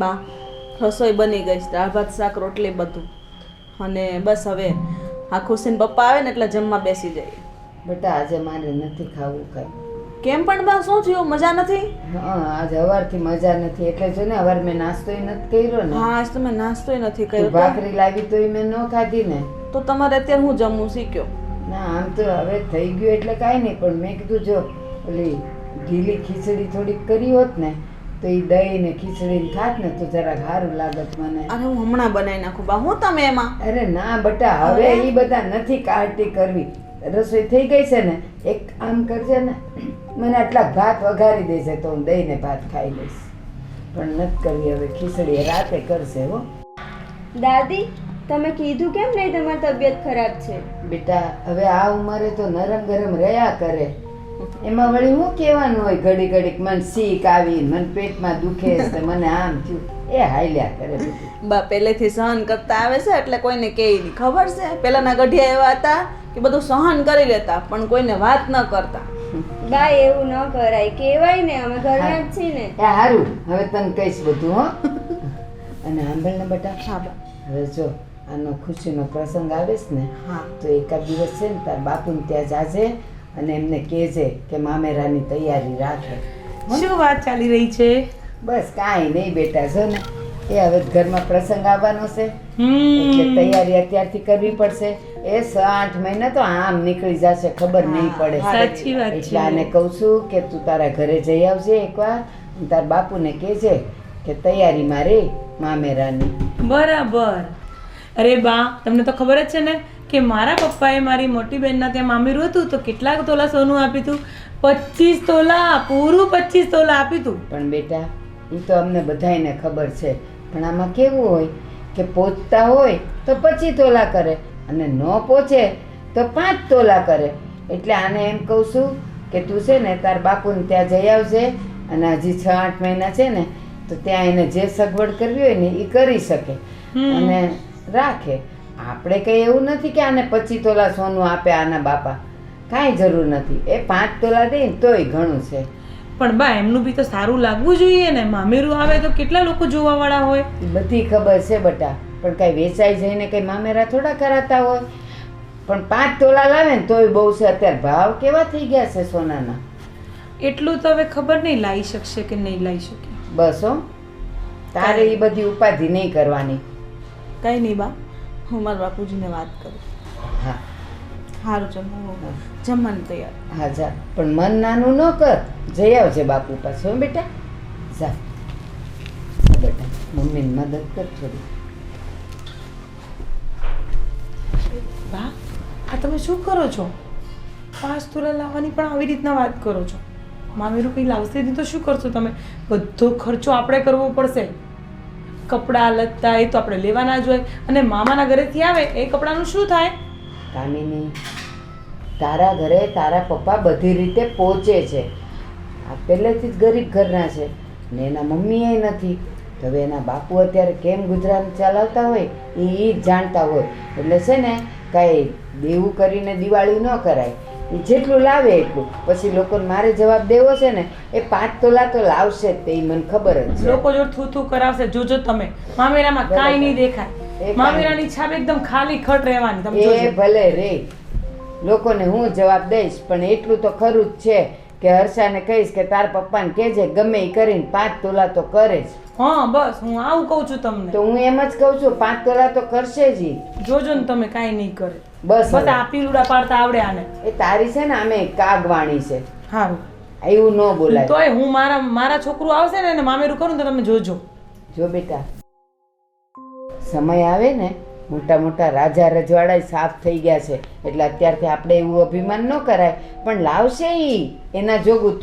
બા રસોઈ બની ગઈ છે, દાળ ભાત શાક રોટલી બધું. અને બસ હવે આ ખુશીને પપ્પા આવે ને એટલે જમવા બેસી જઈએ. બેટા આજે મારે નથી ખાવું કાંઈ. કેમ પણ બા, શું થયું? મજા નથી? હા આજે સવારથી મજા નથી એટલે જો ને સવાર મેં નાસ્તોય નથી કર્યો ને. હા આજ તમે નાસ્તોય નથી તું કર્યો. ભાખરી લાવી તોય મેં ન ખાધી ને. તો તમારે અત્યારે હું જમવું શીખ્યો? ના આમ તો હવે થઈ ગયું એટલે કાંઈ નહીં, પણ મેં કીધું જો ઓલી ઢીલી ખીચડી થોડીક કરી હોત ને તો એ દહીં ને ખીચડી ખાત ને તો જરાક સારું લાગત મને. અરે હું હમણાં બનાવી નાખું બા. હું તમે એમાં? અરે ના બેટા હવે એ બધા નથી કાઢતી કરવી. રસોઈ થઈ ગઈ છે ને, એક આમ કરજે ને, મને આટલા ભાત વઘારી દેશે તો હું દહીં ને ભાત ખાઈ લઈશ. પણ નથી કરવી હવે ખીચડી, રાતે કરશે હો. દાદી તમે કીધું કેમ નહીં તમારી તબિયત ખરાબ છે? બેટા હવે આ ઉંમરે તો નરમ ગરમ રહ્યા કરે, એમાં વળી હું કહેવાનું હોય ઘડી ઘડીક મને શીખ આવી, મને પેટમાં દુખે છે, મને આમ થયું, એ હાલ્યા કરે બધું. બા પહેલેથી સહન કરતા આવે છે એટલે કોઈને કહે નહીં. ખબર છે પહેલાના ગઢિયા એવા હતા કે બધું સહન કરી લેતા પણ કોઈને વાત ન કરતા. બા એવું ન કરાય, કહેવાય ને અમે ઘરના જ છીએ ને. એ હારું હવે તને કહીશ બધું હો. અને સાંભળ ને બેટા, હા બા. હવે જો આનો ખુશીનો પ્રસંગ આવે છે ને હા તો એકાદ દિવસ છે ને તાર બાપુને ત્યાં જાજે અને એમને કહેજે કે મામેરાની તૈયારી રાખે. શું વાત ચાલી રહી છે? બસ કાંઈ નહીં બેટા, જો ને એ હવે ઘરમાં પ્રસંગ આવવાનો છે એટલે તૈયારી અત્યારથી કરવી પડશે. એ 6-8 મહિના તો આમ નીકળી જશે, ખબર નહીં પડે. સાચી વાત છે. એટલે આને કહું છું કે તું તારા ઘરે જઈ આવજે એકવાર, તાર બાપુને કહેજે કે તૈયારીમાં રે મામેરાની. બરાબર. અરે બા તમને તો ખબર જ છે ને કે મારા પપ્પાએ મારી મોટી બહેનના ત્યાં મામેરું હતું તો કેટલાક તોલા સોનું આપ્યું હતું? 25 તોલા, પૂરું 25 તોલા આપ્યું હતું. પણ બેટા એ તો અમને બધાયને ખબર છે, પણ આમાં કેવું હોય કે પહોંચતા હોય તો 25 તોલા કરે અને ન પહોંચે તો 5 તોલા કરે. એટલે આને એમ કહું છું કે તું છે ને તાર બાપુને ત્યાં જઈ આવજે અને હજી 6-8 મહિના છે ને તો ત્યાં એને જે સગવડ કરવી હોય ને એ કરી શકે અને રાખે. આપણે કંઈ એવું નથી કે આને 25 તોલા સોનું આપે આના બાપા, કાંઈ જરૂર નથી. એ 5 તોલા દે ને તોય ઘણું છે. પણ બા એમનું બી તો સારું લાગવું જોઈએ ને, મામેરું આવે તો કેટલા લોકો જોવા વાળા હોય. એ બધી ખબર છે બટા, પણ કાંઈ વેચાઈ જઈને કંઈ મામેરા થોડા કરાતા હોય. પણ 5 તોલા લાવે ને તોય બહુ છે. અત્યારે ભાવ કેવા થઈ ગયા છે સોનાના. એટલું તો હવે ખબર નહીં લાવી શકશે કે નહીં લાવી શકે. બસ હો, તારે એ બધી ઉપાધિ નહીં કરવાની. કંઈ નહીં બા, હું મારા બાપુજીને વાત કરું. હા સારું ચાલો જમવાની તૈયાર. હા જા, પણ મન નાનું ન કર, જઈ આવજે બાપુ પાસે હો બેટા. જા હા બેટા, મમ્મીને મદદ કર થોડી. બા આ તમે શું કરો છો? 5 તોલા લાવવાની પણ આવી રીતના વાત કરો છો? મામેરું કંઈ લાવશે નહીં તો શું કરશો તમે? બધો ખર્ચો આપણે કરવો પડશે. કપડાં લત્તા એ તો આપણે લેવાના જ હોય, અને મામાના ઘરેથી આવે એ કપડાનું શું થાય? કામિની, તારા ઘરે તારા પપ્પા બધી રીતે પહોંચે છે. આ પહેલેથી જ ગરીબ ઘરના છે ને એના મમ્મીએ નથી. તો હવે એના બાપુ અત્યારે કેમ ગુજરાન ચલાવતા હોય એ જ જાણતા હોય. એટલે છે ને કાંઈ દેવું કરીને દિવાળી ન કરાય. એ જેટલું લાવે એટલું. પછી લોકોને મારે જવાબ દેવો છે ને એ 5 તોલા તો લાવશે જ, તે મને ખબર જ છે. લોકો જો થૂ થૂ કરાવશે જોજો તમે. મામેરામાં કાંઈ નહીં દેખાય. મામેરાની છાપ એકદમ ખાલી ખટ રહેવાની. તમે એ જોજો. ભલે રે, લોકોને હું જવાબ દઈશ, પણ એટલું તો ખરું જ છે કે હર્ષાને કહીશ કે તાર પપ્પાને કહેજે ગમે એ કરીને 5 તોલા તો કરે જ. હા બસ હું આવું કહું છું તમને. તો હું એમ જ કહું છું 5 તોલા તો કરશે જ ઈ. જોજો ને તમે કાંઈ નહીં કરે. બસ બસ હવે. આ પીલુડા પાડતા આવડે આને. એ તારી છે ને આમે કાગવાણી છે, સારું. એવું ન બોલાય. તોય હું મારા છોકરું આવશે ને એને મામેરું કરું ને તો તમે જોજો. જો બેટા, સમય આવે ને મોટા મોટા રાજા રજવાડા સાફ થઈ ગયા છે એટલે અત્યારથી આપણે એવું અભિમાન ન કરાય. પણ લાવશે ઈ એના જોગું.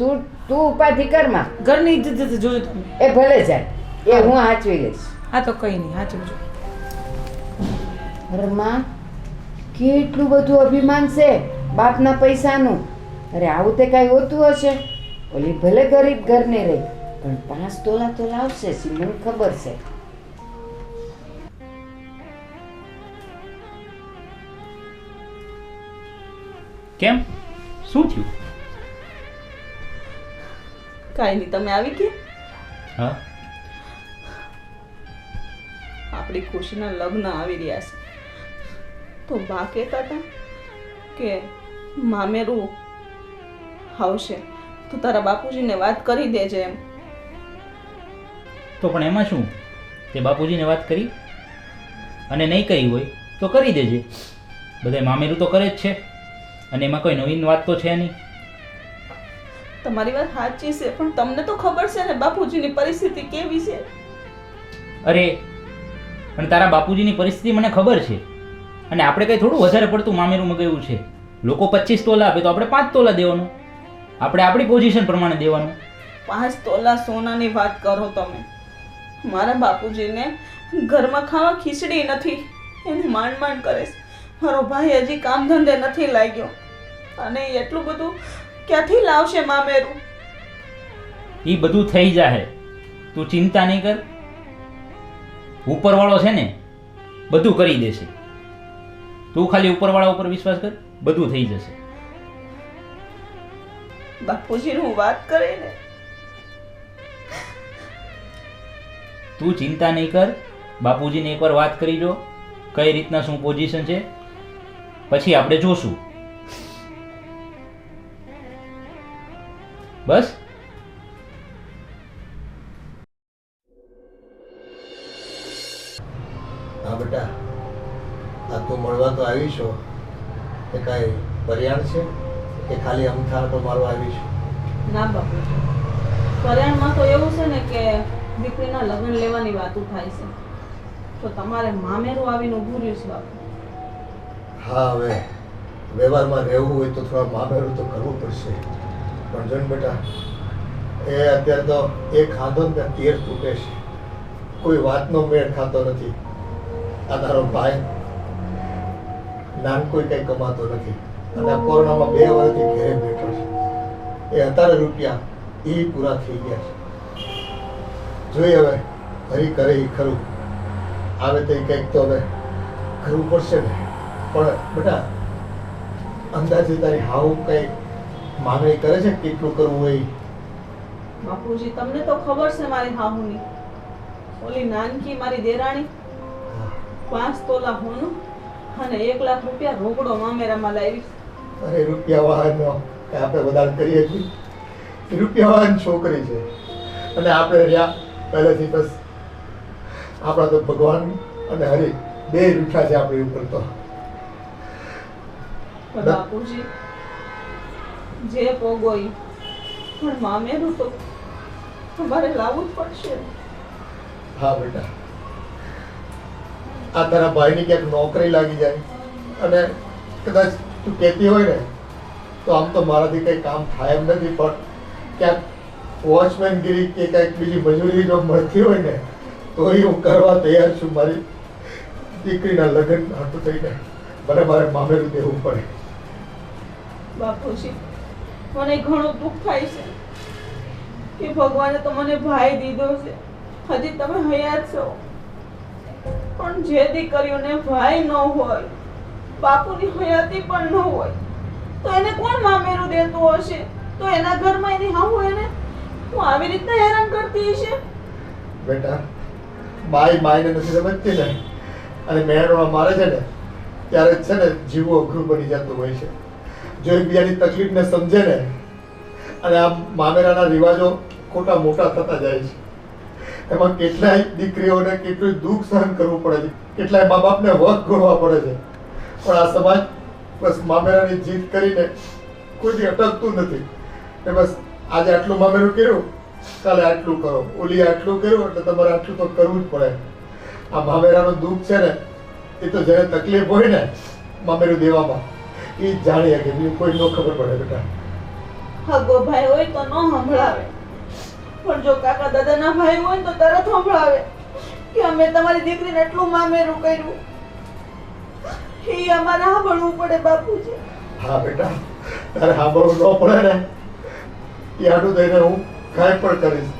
તું ઉપાધિ કરમાં. ઘરની ઇજ્જત જોજો તમે. એ ભલે જાય, એ હું સાચવી લઈશ. હા તો કઈ નહીં, હા જોજો. અરે માં, કેટલું બધું અભિમાન છે બાપના પૈસાનું. અરે આવું તે કાંઈ હોતું હશે? ઓલી ભલે ગરીબ ઘરની રહી પણ 5 તોલા તો લાવશે જ, મને ખબર છે. કેમ, શું થયું? કાંઈ નહીં, તમે આવી ગયા? હા આપણી ખુશીના લગ્ન આવી રહ્યા છે તો બા કહેતા હતા કે મામેરું આવશે તો તારા બાપુજીને વાત કરી દેજે એમ. તો પણ એમાં શું, તે બાપુજીને વાત કરી અને નહીં કરી હોય તો કરી દેજે. બધાય મામેરું તો કરે જ છે અને એમાં કોઈ નવીન વાત તો છે નહીં. તમારી વાત સાચી છે પણ તમને તો ખબર છે ને બાપુજીની પરિસ્થિતિ કેવી છે. અરે પણ તારા બાપુજીની પરિસ્થિતિ મને ખબર છે અને આપણે કંઈ થોડું વધારે પડતું મામેરું મગાવ્યું છે. લોકો 25 તોલા આપે તો આપણે 5 તોલા દેવાનું, આપણે આપણી પોઝિશન પ્રમાણે દેવાનું. 5 તોલા સોનાની વાત કરો તમે. મારા બાપુજીને ઘરમાં ખાવા ખીચડી નથી, એને માંડ માંડ કરે છે. મારો ભાઈ હજી કામ ધંધે નથી લાગ્યો અને એટલું બધું ક્યાંથી લાવશે મામેરું? એ બધું થઈ જાય, તું ચિંતા નહીં કર. ઉપરવાળો છે ને બધું કરી દેશે. તું ખાલી ઉપરવાળા ઉપર વિશ્વાસ કર, બધું થઈ જશે. બાપુજીનું વાત કરીને તું ચિંતા નહીં કર. બાપુજીને એકવાર વાત કરી જો કઈ રીતના શું પોઝિશન છે, પછી આપણે જોશું. બસ. હા બેટા, આ તું મળવા તો આવી છો એ કાંઈ પર્યાણ છે કે ખાલી અમથા તો મારવા આવી છું? ના બાપુજી, કલ્યાણમાં તો એવું છે ને કે દીકરીના લગ્ન લેવાની વાતો થાય છે તો તમારે મામેરું આવીને ઊભું રહ્યું છે બાપુ. હા, હવે વ્યવહારમાં રહેવું હોય તો થોડા મામેરું તો કરવું પડશે. પણ જોઈને બેટા, એ અત્યારે તો એક ખાધો ને ત્યાં 13 તૂટે છે. કોઈ વાતનો મેળ ખાતો નથી. આ તારો ભાઈ નાનકોઈ કંઈ કમાતો નથી અને આ કોરોનામાં 2 વર્ષથી ઘરે બેઠો છે. એ અત્યારે રૂપિયા એ પૂરા થઈ ગયા છે. જોઈએ હવે હરી કરે એ ખરું, આવે તો કંઈક તો હવે કરવું પડશે ને. પણ બેટા, અંદાજે તારી હાવ કઈ માંગણી કરે છે કેટલું કરવું હોય? બાપુજી તમને તો ખબર છે મારી હાહુની, ઓલી નાનકી મારી દેરાણી 5 તોલા હોનું અને 1 લાખ રૂપિયા રોકડો મામેરામાં લાવી. અરે રૂપિયા વાહનનો આપણે વધારે કરીએ છીએ. રૂપિયા વાહન છોકરી છે અને આપણે રહ્યા પહેલેથી બસ આપણા તો ભગવાન અને હરિ 2 રૂઠા છે આપણી ઉપર. તો પણ બાપુજી જે પોગોઈ પણ મામેરું તો તમારે લાવવું જ પડશે. હા બેટા, આ તારા ભાઈની ક્યાંક નોકરી લાગી જાય અને કદાચ તું કહેતી હોય ને તો આમ તો મારાથી કંઈ કામ થાય એમ નથી, પણ ક્યાંક વોચમેનગીરી કે કંઈક બીજી મજૂરી જો મળતી હોય ને તો એ હું કરવા તૈયાર છું. મારી દીકરીના લગ્ન હાટું થઈને ભલે મારે મામેરું દેવું પડે. બાપુજી મને ઘણું દુઃખ થાય છે કે ભગવાને તો મને ભાઈ દીધો છે, હજી તમે હયાત છો, પણ જે દીકરીઓને ભાઈ ન હોય, બાપુની હયાતી પણ ન હોય તો એને કોણ મામેરું દેતું હશે? તો એના ઘરમાં એની હાહુ એને હું આવી રીતના હેરાન કરતી હશે? બેટા, બાઈ માઈને નથી સમજતી ને અને મેળવા મારે છે ને ત્યારે છે ને જીવવું અઘરું બની જતું હોય છે. જો એકબીજાની તકલીફને સમજે ને અને આ મામેરાના રિવાજો ખોટા મોટા થતા જાય છે. એમાં કેટલાય દીકરીઓને કેટલું દુઃખ સહન કરવું પડે છે, કેટલાય મા બાપને વખ ગોળવા પડે છે. પણ આ સમાજ બસ મામેરાની જીત કરીને કોઈથી અટકતું નથી. એ બસ આજે આટલું મામેરું કર્યું, કાલે આટલું કરો, ઓલી આટલું કર્યું એટલે તમારે આટલું તો કરવું જ પડે. આ મામેરાનું દુઃખ છે ને એ તો જ્યારે તકલીફ હોય ને મામેરું દેવામાં એ જ જાણી શકે, બીજું કોઈ ન ખબર પડે બેટા. હગો ભાઈ હોય તો ન સંભળાવે, પણ જો કાકા દાદાના ભાઈ હોય ને તો તરત સંભળાવે કે અમે તમારી દીકરીને એટલું મામેરું કર્યું. એ અમારે સાંભળવું પડે બાપુજી. હા બેટા, તારે સાંભળવું ન પડે ને એ આટલું થઈને હું કાંઈ પણ કરીશ.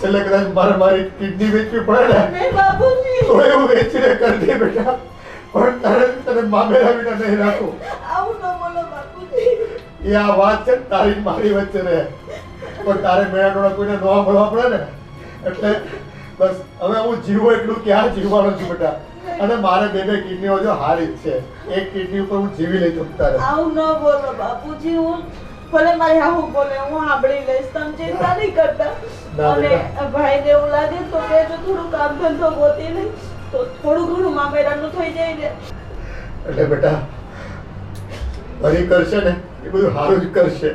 છેલ્લે કદાચ મારે મારી કિડની વેચવી પડે ને નહીં બાપુજી, તો એવું વેચીને કરી દે બેટા, પણ તારે તને મામેરા વિના નહીં રાખું. આવું ન બોલો બાપુજી. એ આ વાત છે ને તારી મારી વચ્ચે રહે, પણ તારે મેળાટોળા કોઈને નવા મળવા પડે ને એટલે બસ હવે હું જીવું એટલું ક્યાં જીવવાનો છું બેટા. અને મારે બે કિડનીઓ જો હારી જ છે. એક કિડની ઉપર હું જીવી લઈ શકતા રહે. આવું ન બોલો બાપુજી. હું ભલે મારી હાહુ બોલે હું સાંભળી લઈશ. તમે ચિંતા નહીં કરતા. ના, અને બેટા. ભાઈને એવું લાગે તો કહેજો થોડું કામ ધંધો ગોતી લઈ તો થોડું ઘણું મામેરાનું થઈ જાય ને. એટલે બેટા હરી કરશે ને એ બધું સારું જ કરશે.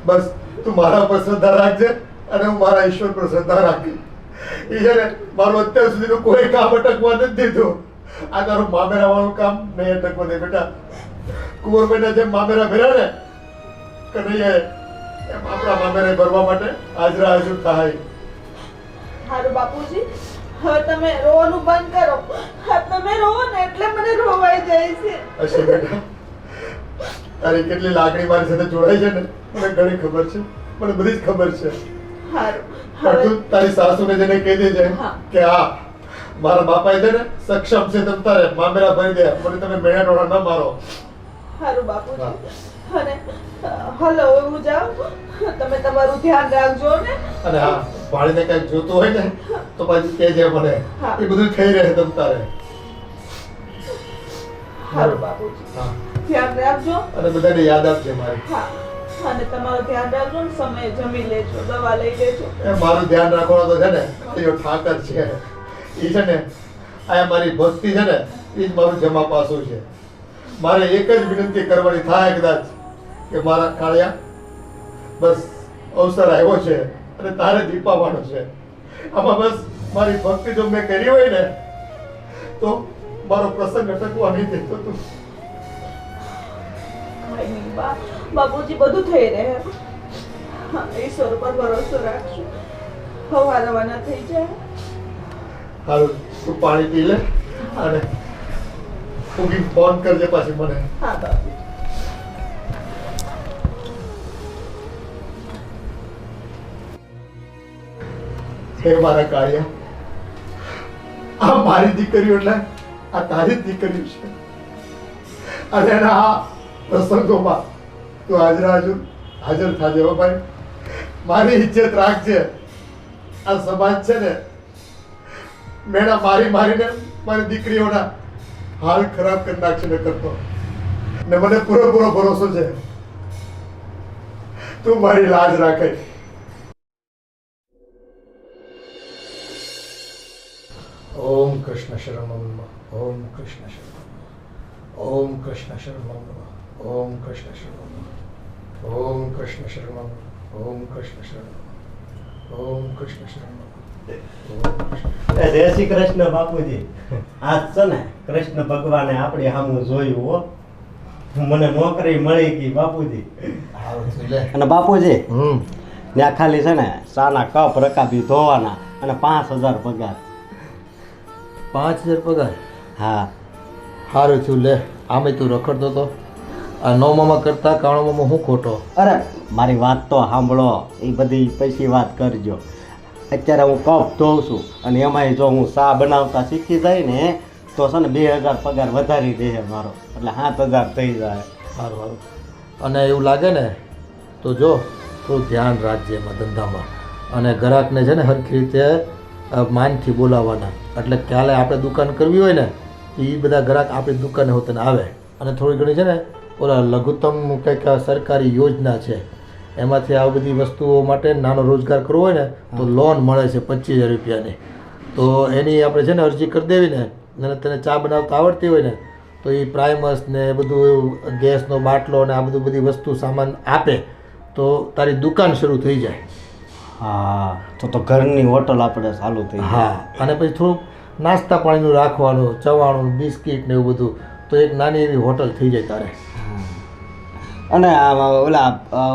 બસ તું મારા પર શ્રદ્ધા રાખજે અને હું મારા ઈશ્વર પર શ્રદ્ધા રાખી. એ છે ને મારું અત્યાર સુધીનું કોઈ કામ અટકવા નથી દીધું. આ તારું મામેરા વાળું કામ નહીં અટકવા દે બેટા. કુંવરભાઈના જેમ મામેરા ભર્યા ને કનૈયાએ એમ આપણા મામેરા ભરવા માટે હાજરા હાજર થાય. હારું બાપુજી હવે તમે રોવાનું બંધ કરો. હા તમે રોવો ને એટલે મને રોવાઈ જાય છે. હશે બેટા. તારી કેટલી લાગણી મારી સાથે જોડાઈ છે ને મને ઘણી ખબર છે. મને બધી જ ખબર છે. હારું પણ હવે તું તારી સાસુને જઈને કહી દેજે હા. કે હા મારા બાપાએ છે ને સક્ષમ છે તમ તારે મામેરા ભરી દે. મને તમે મેણા ટોળા ન મારો. હારું બાપુજી. અને હલો હું જાઉં. તમે તમારું ધ્યાન રાખજો ને. અને હા ભાળીને કઈક જોતું હોય ને તો પાછું કહેજે મને. હા. એ બધું થઈ રહે તમ તારે. હારું બાપુજી હા. ધ્યાન રાખજો. અને બધાને યાદ આપજે મારી. હા અને તમારું ધ્યાન રાખજો ને સમયે જમી લેજો દવા લઈ લેજો. એ મારું ધ્યાન રાખવાનો તો છે ને એ ઠાકર છે. એ છે ને આ મારી ભક્તિ છે ને એ જ મારું જમા પાસું છે. મારે એક જ વિનંતી કરવાની થાય કદાચ કે મારા કાળિયા બસ અવસર આવ્યો છે અને તારે દીપાવાનો છે. આમાં બસ મારી ભક્તિ જો મેં કરી હોય ને તો મારો પ્રસંગ અટકવા નહીં દેતો તું. કઈ નહીં બા બાપુજી બધું થઈ રહે. હા ઈશ્વર પર ભરોસો રાખજો. હવા રવાના થઈ જાય. હારું તું પાણી પી લે અને ઊંઘી ફોન કરજે પાછી મને. હા બાપુજી. હે મારા કાળિયા આ મારી દીકરીઓ એટલે આ તારી જ દીકરીઓ છે. અને એના આ પ્રસંગોમાં તું હાજર થાજે હો ભાઈ. મારી ઇજ્જત રાખજે. આ સમાજ છે ને મેણા મારીને મારી દીકરીઓના હાલ ખરાબ કરી નાખશે ને કરતો. ને મને પૂરેપૂરો ભરોસો છે તું મારી લાજ રાખે. ઓમ કૃષ્ણ શરણમ નમઃ. ઓમ કૃષ્ણ શરણમ. ઓમ કૃષ્ણ શરણમ નમઃ. ઓમ કૃષ્ણ શરણમ નમઃ. ઓમ કૃષ્ણ શરણમ નમઃ. ઓમ કૃષ્ણ શરણમ. ઓમ કૃષ્ણ શરણમ. જય શ્રી કૃષ્ણ બાપુજી. આજ છે ને કૃષ્ણ ભગવાને આપણી સામું જોયું હો. મને નોકરી મળી ગઈ બાપુજી. અને બાપુજી ત્યાં ખાલી છે ને સાના કપ રકાબી ધોવાના અને 5000 પગાર. 5000 પગાર. હા સારું થયું લે. આમે તું રખડતો તો આ નવમામાં કરતા કાણોમાં હું ખોટો. અરે મારી વાત તો સાંભળો. એ બધી પછી વાત કરજો. અત્યારે હું કપ ધોઉં છું અને એમાંય જો હું ચા બનાવતા શીખી જાય ને તો છે ને 2000 પગાર વધારી દે મારો. એટલે 7000 થઈ જાય. સારું સારું. અને એવું લાગે ને તો જો થોડું ધ્યાન રાખજે એમાં ધંધામાં. અને ગ્રાહકને છે ને સરખી રીતે માનથી બોલાવવાના. એટલે કાલે આપણે દુકાન કરવી હોય ને એ બધા ગ્રાહક આપણી દુકાને હોતને આવે. અને થોડી ઘણી છે ને ઓલા લઘુત્તમ કંઈક સરકારી યોજના છે એમાંથી આ બધી વસ્તુઓ માટે નાનો રોજગાર કરવો હોય ને તો લોન મળે છે 25000 રૂપિયાની. તો એની આપણે છે ને અરજી કરી દેવી ને અને તને ચા બનાવતા આવડતી હોય ને તો એ પ્રાઇમસ ને બધું ગેસનો બાટલો ને આ બધું બધી વસ્તુ સામાન આપે તો તારી દુકાન શરૂ થઈ જાય. હા તો ઘરની હોટલ આપણે ચાલુ થઈ જાય. હા અને પછી થોડુંક નાસ્તા પાણીનું રાખવાનું, ચવાણું, બિસ્કિટ ને એવું બધું તો એક નાની એવી હોટલ થઈ જાય તારે. અને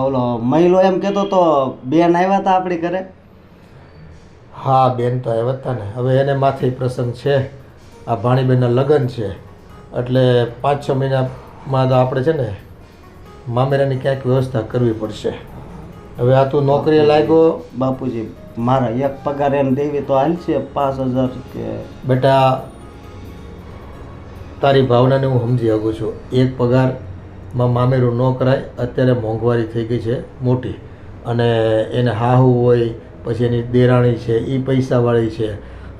ઓલો મહિલો એમ કહેતો તો બેન આવ્યા હતા આપણી ઘરે. હા બેન તો આવ્યા હતા ને. હવે એને માથે પ્રસંગ છે. આ ભાણીબેનના લગ્ન છે એટલે 5-6 મહિનામાં તો આપણે છે ને મામેરાની ક્યાંક વ્યવસ્થા કરવી પડશે. હવે આ તું નોકરીએ લાગ્યો બાપુજી મારા એક પગાર એમ દેવી તો હાલશે 5000 કે. બેટા તારી ભાવનાને હું સમજી શકું છું. એક પગારમાં મામેરું ન કરાય. અત્યારે મોંઘવારી થઈ ગઈ છે મોટી અને એને હાહુ હોય પછી એની દેરાણી છે એ પૈસાવાળી છે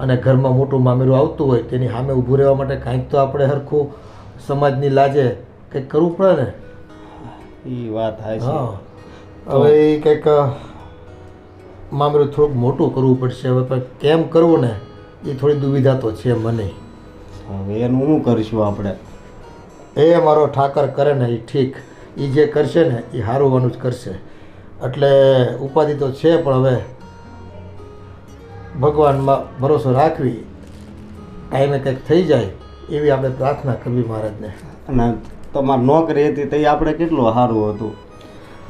અને ઘરમાં મોટું મામેરું આવતું હોય તેની સામે ઊભું રહેવા માટે કાંઈક તો આપણે હરખું સમાજની લાજે કંઈક કરવું પડે ને. એ વાત હા હાચી. હવે એ કંઈક મામેરું થોડુંક મોટું કરવું પડશે. હવે પણ કેમ કરવું ને એ થોડી દુવિધા તો છે મને. હવે એનું શું કરીશું આપણે? એ મારો ઠાકર કરે ને એ ઠીક, એ જે કરશે ને એ સારું જ કરશે. એટલે ઉપાધિ તો છે, પણ હવે ભગવાનમાં ભરોસો રાખવી, ટાઈમે કંઈક થઈ જાય એવી આપણે પ્રાર્થના કરવી મહારાજને. અને તમારી નોકરી હતી તે આપણે કેટલું સારું હતું.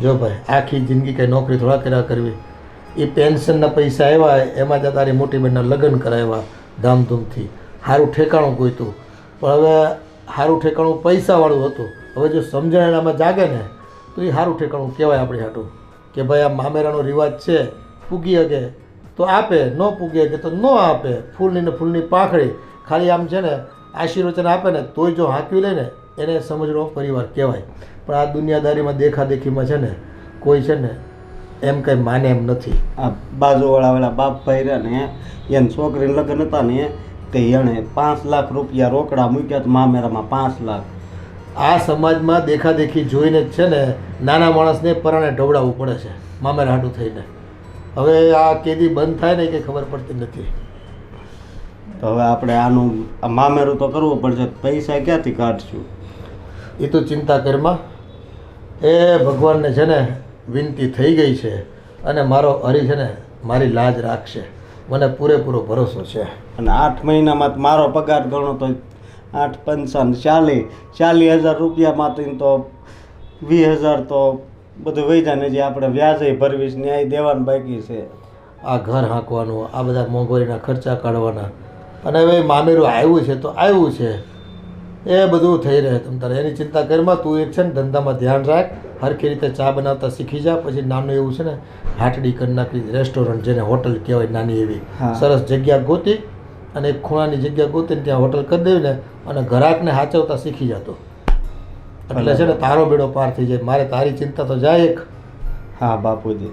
જો ભાઈ, આખી જિંદગી કંઈ નોકરી થોડા કર્યા કરવી. એ પેન્શનના પૈસા આવ્યા એમાં જ તારી મોટી બહેનના લગ્ન કરાવ્યા ધામધૂમથી, સારું ઠેકાણું ગોઈતું. પણ હવે સારું ઠેકાણું પૈસાવાળું હતું. હવે જો સમજણ એનામાં જાગે ને તો એ સારું ઠેકાણું કહેવાય આપણી હાટું, કે ભાઈ આ મામેરાનો રિવાજ છે, પૂગી શકે તો આપે, ન પૂગી શકે તો ન આપે. ફૂલની ને ફૂલની પાંખડી ખાલી આમ છે ને આશીર્વચન આપે ને તોય જો હાંકવી લે ને એને સમજણો પરિવાર કહેવાય. પણ આ દુનિયાદારીમાં દેખાદેખીમાં છે ને કોઈ છે ને એમ કંઈ માને એમ નથી. આ બાજુવાળા બાપ ભાઈ રહ્યા ને એને છોકરીને લગ્ન હતા ને તે એણે 5 લાખ રૂપિયા રોકડા મૂક્યા તો મામેરામાં 5 લાખ. આ સમાજમાં દેખાદેખી જોઈને જ છે ને નાના માણસને પરાણે ઢવડાવવું પડે છે મામેરા હાટું થઈને. હવે આ કેદી બંધ થાય ને એ કંઈ ખબર પડતી નથી. તો હવે આપણે આનું મામેરું તો કરવું પડશે, પૈસા ક્યાંથી કાઢશું? એ તો ચિંતા કરમાં. એ ભગવાનને છે ને વિનંતી થઈ ગઈ છે અને મારો હરી છે ને મારી લાજ રાખશે, મને પૂરેપૂરો ભરોસો છે. અને 8 મહિનામાં મારો પગાર ગણો તો 8 5 40,000 રૂપિયામાં તો 20,000 તો બધું વહી જાય ને જે આપણે વ્યાજે ભરવીશ ન્યાય દેવાનું બાકી છે. આ ઘર હાંકવાનું, આ બધા મોંઘવારીના ખર્ચા કાઢવાના, અને હવે મામેરું આવ્યું છે તો આવ્યું છે, એ બધું થઈ રહે. તમ તારે એની ચિંતા કરમાં. તું એક છે ને ધંધામાં ધ્યાન રાખ, હરખી રીતે ચા બનાવતા શીખી જા. પછી નાનું એવું છે ને હાટડી કરી નાખી, રેસ્ટોરન્ટ જેને હોટલ કહેવાય નાની એવી સરસ જગ્યા ગોતી અને એક ખૂણાની જગ્યા ગોતીને ત્યાં હોટલ કરી દેવી ને અને ગ્રાહકને સાચવતા શીખી જતો. એટલે છે ને તારો બેડો પાર થઈ જાય. મારે તારી ચિંતા તો જાય એક. હા બાપુજી,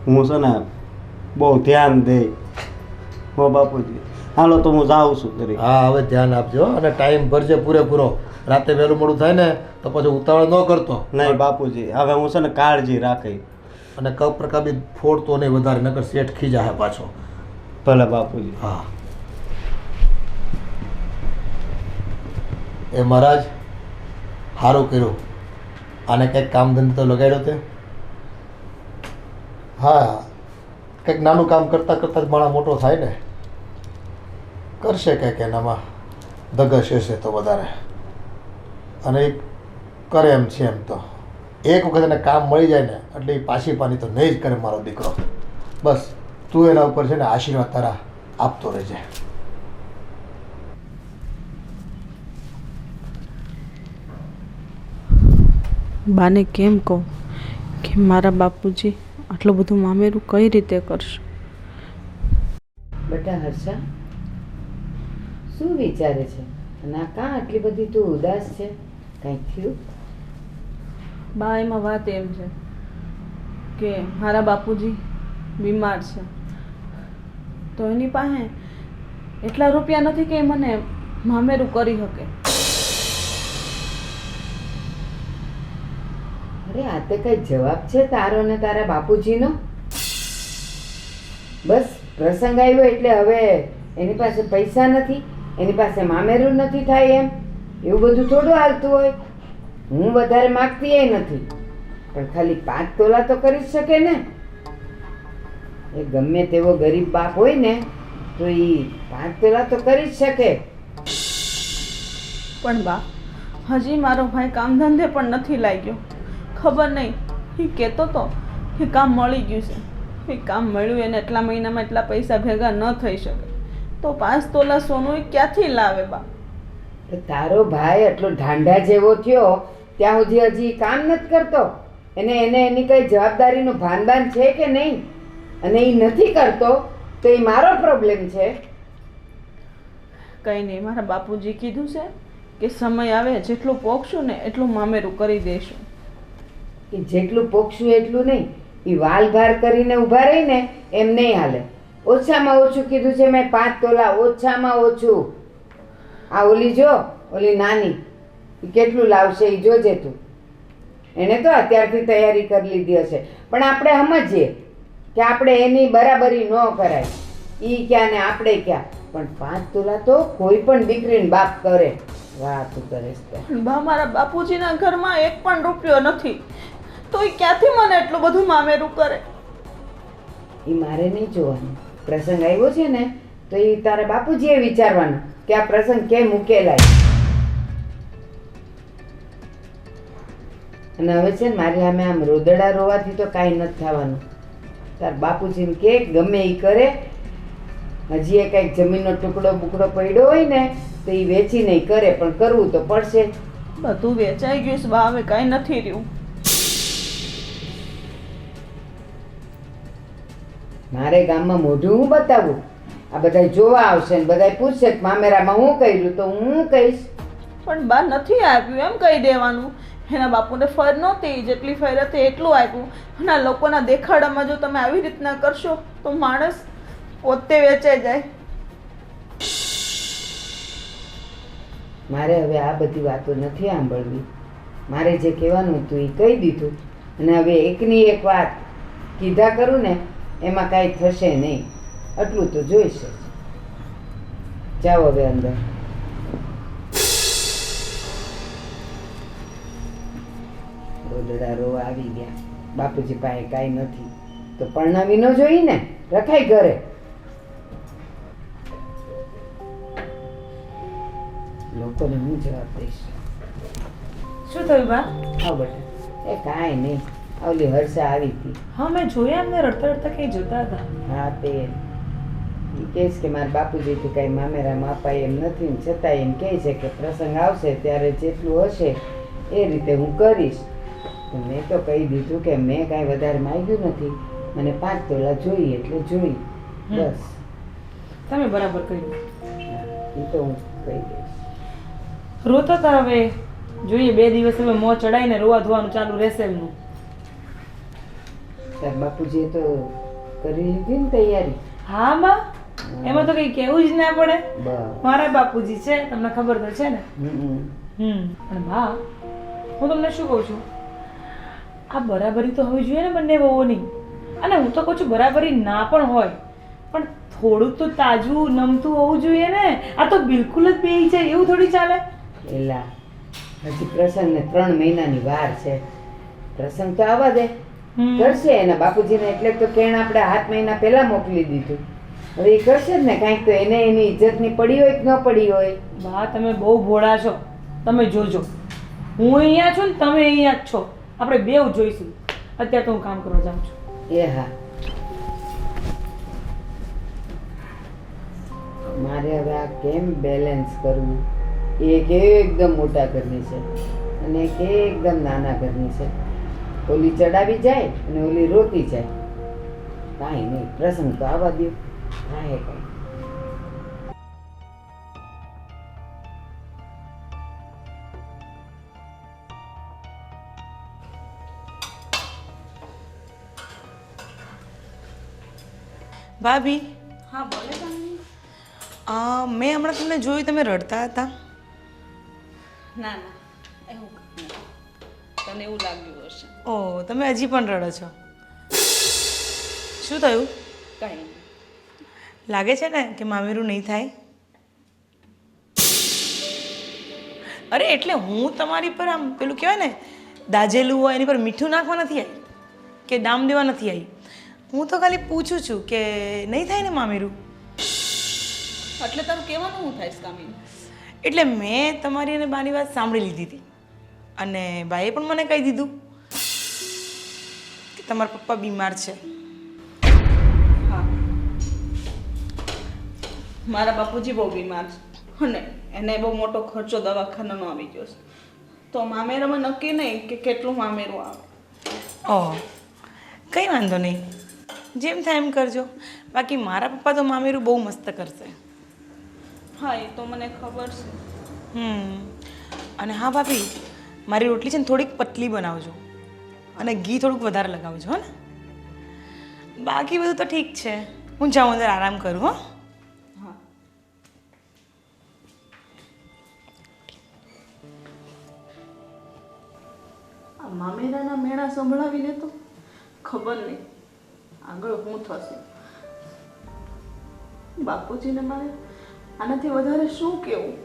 હું છે ને બહુ ધ્યાન દે. હો બાપુજી, હાલો તો હું જાઉં છું ઘરે. હા, હવે ધ્યાન આપજો અને ટાઈમ ભરજે પૂરેપૂરો. રાતે વહેલું મોડું થાય ને તો પછી ઉતાવળ ન કરતો. નહીં બાપુજી, હવે હું છે ને કાળજી રાખી. અને કપ પ્રકાબી ફોડતો નહીં વધારે, નકર શેઠ ખીજા હે પાછો. ભલે બાપુજી. હા. એ મહારાજ સારું કર્યું, આને કંઈક કામ ધંધો તો લગાડ્યો તે. હા, કંઈક નાનું કામ કરતાં કરતાં જ માણસ મોટો થાય ને. કરશે કંઈક એનામાં ધગશ હશે તો વધારે, અને એ કરે એમ છે. એમ તો એક વખત એને કામ મળી જાય ને એટલે એ પાછી પાની તો નહીં જ કરે મારો દીકરો. બસ તું એના ઉપર છે ને આશીર્વાદ તારા આપતો રહેજે. બાને કેમ કહું કે મારા બાપુજી આટલું બધું મામેરું કઈ રીતે કરશે? બેટા હર્ષા, શું વિચારે છે? અને આ કાં આટલી બધી તું ઉદાસ છે? કંઈ થયું? બા, એમાં વાત એમ છે કે મારા બાપુજી બીમાર છે, તો એની પાસે એટલા રૂપિયા નથી કે એ મને મામેરું કરી શકે. અરે આ તે કઈ જવાબ છે તારો ને તારા બાપુજીનો? બસ પ્રસંગ આવ્યો એટલે હવે એની પાસે પૈસા નથી, એની પાસે મામેરું નથી થાય એમ એવું બધું થોડું હાલતું હોય. હું વધારે માગતી એ નથી, પણ ખાલી 5 તોલા તો કરી જ શકે ને. એ ગમે તેવો ગરીબ બાપ હોય ને તો એ 5 તોલા તો કરી જ શકે. પણ બા, હજી મારો ભાઈ કામ ધંધે પણ નથી લાગ્યો. ખબર નહીં, એ કહેતો હતો કે કામ મળી ગયું છે. એ કામ મળ્યું એને એટલા મહિનામાં એટલા પૈસા ભેગા ન થઈ શકે, તો 5 તોલા સોનું એ ક્યાંથી લાવે બા? તો તારો ભાઈ એટલો ઢાંઢા જેવો થયો ત્યાં સુધી હજી કામ નથી કરતો? એને એની કઈ જવાબદારીનું ભાન છે કે નહીં? અને એ નથી કરતો તો એ મારો પ્રોબ્લેમ છે. કંઈ નહીં, મારા બાપુજી કીધું છે કે સમય આવે જેટલું પોખશું ને એટલું મામેરું કરી દઈશું. કે જેટલું પોખશું એટલું નહીં, એ વાલ ભાર કરીને ઊભા રહીને એમ નહીં હાલે. ઓછામાં ઓછું કીધું છે મેં 5 તોલા, ઓછામાં ઓછું. આ ઓલી જો, ઓલી નાની, ઈ કેટલું લાવશે એ જોજે તું. એણે તો અત્યારથી તૈયારી કરી લીધી હશે, પણ આપણે સમજીએ કે આપણે એની બરાબરી ન કરાય. ઈ ક્યાં ને આપણે ક્યાં, પણ 5 તોલા તો કોઈ પણ દીકરીને બાપ કરે. વાહ તું કરે છે. પણ બા, મારા બાપુજીના ઘરમાં 1 પણ રૂપિયો નથી, તો એ ક્યાંથી મને એટલું બધું મામેરું કરે? એ મારે નહીં જોવાનું. પ્રસંગ આવ્યો છે ને તો એ તારા બાપુજીએ વિચારવાનું કે આ પ્રસંગ કેમ ઉકેલાય. અને હવે છે ને મારી સામે આમ રોદડા રોવાથી તો કાંઈ નથી થવાનું. તાર બાપુજીને કે ગમે એ કરે. હજી એ કાંઈક જમીનનો ટુકડો બુકડો પડ્યો હોય ને તો એ વેચી નહીં કરે, પણ કરવું તો પડશે. બધું વેચાઈ ગયું છે બા, હવે કાંઈ નથી રહ્યું. મારે ગામમાં મોઢું હું બતાવું? આ બધા જોવા આવશે ને બધા પૂછશે કે મામેરામાં હું કર્યું, તો હું કહીશ. પણ બા નથી આપ્યું એમ કહી દેવાનું. એના બાપુને ફર નહોતી, જેટલી ફર હતી એટલું આપ્યું. અને આ લોકોના દેખાડામાં જો તમે આવી રીતના કરશો તો માણસ પોતે વેચાઈ જાય. મારે હવે આ બધી વાતો નથી સાંભળવી. મારે જે કહેવાનું હતું એ કહી દીધું, અને હવે એકની એક વાત કીધા કરું ને એમાં કાંઈ થશે નહીં, આટલું તો જોઈશે. જાઓ હવે અંદર. રોદડા રોવા આવી ગયા. બાપુજી પાસે કાંઈ નથી તો પરણાવી ન જોઈ ને, રખાય ઘરે. લોકોને હું જવાબ દઈશ? શું થયું બા? આવ બેટા. એ કાંઈ નહીં, ઓલી હર્ષા આવી હતી. હા, મેં જોયા એમને રડતા રડતા કંઈ જોતા હતા. હા, તે એ કહેશ કે મારા બાપુજીથી કાંઈ મામેરામાં અપાય એમ નથી ને છતાં એમ કહે છે કે પ્રસંગ આવશે ત્યારે જેટલું હશે એ રીતે હું કરીશ. તો મેં તો કહી દીધું કે મેં કાંઈ વધારે માંગ્યું નથી, મને 5 તોલા જોઈએ એટલે જોઈ, બસ. તમે બરાબર કહ્યું. એ તો હું કહી દઈશ. રોતા હતા, હવે જોઈએ 2 દિવસ હવે મોં ચડાવીને રોવા ધોવાનું ચાલુ રહેશે એમનું. તાર બાપુજીએ તો કરી લીધી ને તૈયારી? હા બા, એમાં તો કંઈ કહેવું જ ના પડે. બસ. મારા બાપુજી છે, તમને ખબર તો છે ને. હમ. અને બા, હું તમને શું કહું છું, આ બરાબરી તો હોવી જોઈએ ને બંને વહુઓની. અને હું તો કહું છું બરાબરી ના પણ હોય, પણ થોડુંક તો તાજું નમતું હોવું જોઈએ ને. આ તો બિલકુલ જ બેહી જાય એવું થોડી ચાલે. એલા હજી પ્રસંગને 3 મહિનાની વાર છે. પ્રસંગ તો આવવા દે, કરશે એના બાપુજીને. એટલે તો કેણ આપણે 7 મહિના પહેલા મોકલી દીધું. હવે એ કરશે જ ને કાંઈક તો. એને એની ઇજ્જતની પડી હોય કે ન પડી હોય. બા, તમે બહુ ભોળા છો. તમે જોજો, હું અહીંયા છું ને તમે અહીંયા જ છો. આપણે બેઉ જોઈશું. અત્યારે તો હું કામ કરવા જાઉં છું. એ હા, મારે હવે આ કેમ બેલેન્સ કરવું? એક એકદમ મોટા ઘરની છે અને એક એકદમ નાના ઘરની છે. ઓલી ચડાવી જાય અને ઓલી રોતી જાય. કાંઈ નહીં, પ્રસંગ તો આવવા દો, કાંઈ કાંઈ. ભાભી, હા બોલે તમે. મેં હમણાં તમને જોયું, તમે રડતા હતા. ના ના, એવું કંઈ નથી. તને એવું લાગ્યું હશે. ઓહ, તમે હજી પણ રડો છો. શું થયું? કાંઈ નહીં. લાગે છે ને કે મામેરું નહીં થાય? અરે એટલે હું તમારી પર આમ પેલું કહેવાય ને દાજેલું હોય એની પર મીઠું નાખવા નથી આવી કે દામ દેવા નથી આવી. હું તો ખાલી પૂછું છું કે નહીં થાય ને મામેરું. એટલે તારું કહેવાનું હું થાય કામી? એટલે મેં તમારી અને બાની વાત સાંભળી લીધી હતી અને બાએ પણ મને કહી દીધું કે તમારા પપ્પા બીમાર છે. હા, મારા બાપુજી બહુ બીમાર છે અને એને બહુ મોટો ખર્ચો દવાખાનાનો આવી ગયો છે. તો મામેરામાં નક્કી નહીં કે કેટલું મામેરું આવે. ઓહ, કંઈ વાંધો નહીં, જેમ થાય એમ કરજો. બાકી મારા પપ્પા તો મામેરું બહુ મસ્ત કરશે. હા, એ તો મને ખબર છે. અને હા ભાભી, મારી રોટલી છે ને થોડીક પતલી બનાવજો અને ઘી થોડુંક વધારે લગાવજો. હો ને? બાકી બધું તો ઠીક છે. હું જાઉં અંદર આરામ કરું હો. હા. આ મામેરાના મેળા સંભળાવીને તો ખબર નહીં આગળ શું થશે. બાપુજીને મારે આનાથી વધારે શું કહેવું.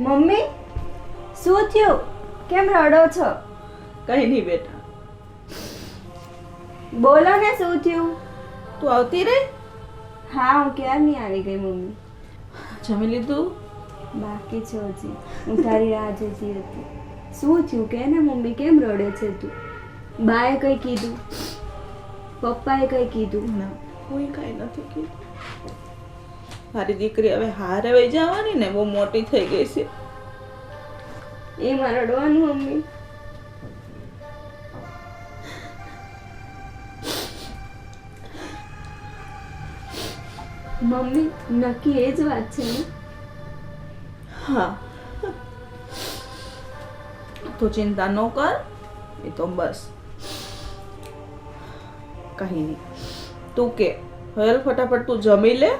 મમ્મી શું થયું? કેમ રડો છો? કઈ નહીં બેટા, બોલો ને શું થયું? તું આવતી રહી. હા હું ક્યારની આવી ગઈ મમ્મી. જમી લીધું? બાકી છે હજી, હું તારી રાહ જોતી હતી. શું થયું કે ને મમ્મી, કેમ રડે છે તું? બાએ કંઈ કીધું? પપ્પાએ કંઈ કીધું? ના, કોઈ કાંઈ નથી કીધું. મારી દીકરી હવે હારે વહી જવાની ને, બહુ મોટી થઈ ગઈ છે. એમાં રડવાનું મમ્મી? મમ્મી નક્કી એ જ વાત છે ને? હા, તું ચિંતા ન કર. એ તો બસ કઈ નહીં. તું કે હલ ફટાફટ તું જમી લે.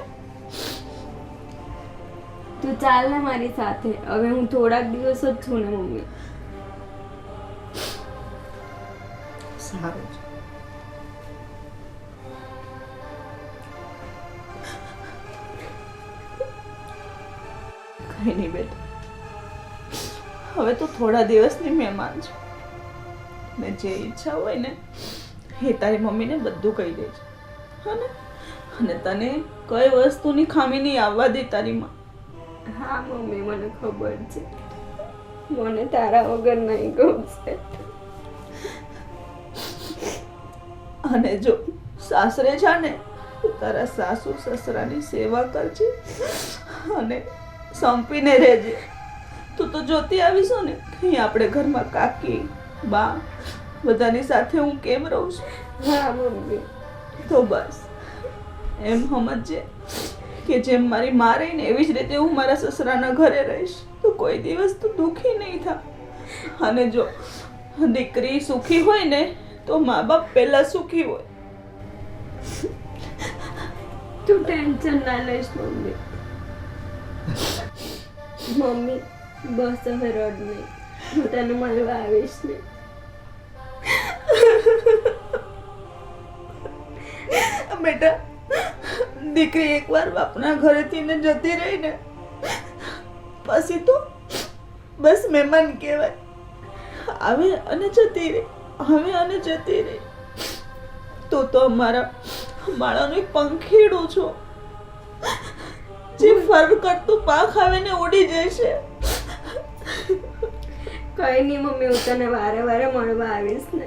તું ચાલ ને મારી સાથે. હવે હું થોડાક દિવસ જ છું ને મમ્મી. સારું છે. કઈ નહીં બેટા, હવે તો થોડા દિવસની મહેમાન છે ને જે ઈચ્છા હોય ને એ તારી મમ્મીને બધું કહી દેજે. હા ને? અને તને કઈ વસ્તુની ખામી નહીં આવવા દે તારી માં. હા મમ્મી મને ખબર છે. મને તારા વગર નહીં ગમશે. અને જો સાસરે જા ને તો તારા સાસુ સસરાની સેવા કરજે અને સંપીને રહેજે. તું તો જોતી આવીશું ને અહીં આપણે ઘરમાં કાકી બા બધાની સાથે હું કેમ રહું છું. હા મમ્મી. તો બસ એમ સમજજે કે જેમ મારી મા રહી ને એવી જ રીતે હું મારા સસરાના ઘરે રહીશ. તો કોઈ દિવસ તું દુઃખી નહીં થા. અને જો દીકરી સુખી હોય ને તો મા બાપ પહેલા સુખી હોય. તું ટેન્શન ના લઈશ મમ્મી. મમ્મી બસ હવે રડ નહીં. હું તને મળવા આવીશ ને. બેટા, દીકરી એકવાર બાપના ઘરેથી ને જતી રહી ને પછી તો બસ મહેમાન કહેવાય. આવે અને જતી રહી, આવે અને જતી રહી. તો અમારા માળાનું એક પંખીડું છો જે ફર કરતું પાંખ આવે ને ઉડી જાય છે. કઈ નહીં મમ્મી, હું તને વારે વારે મળવા આવીશ ને.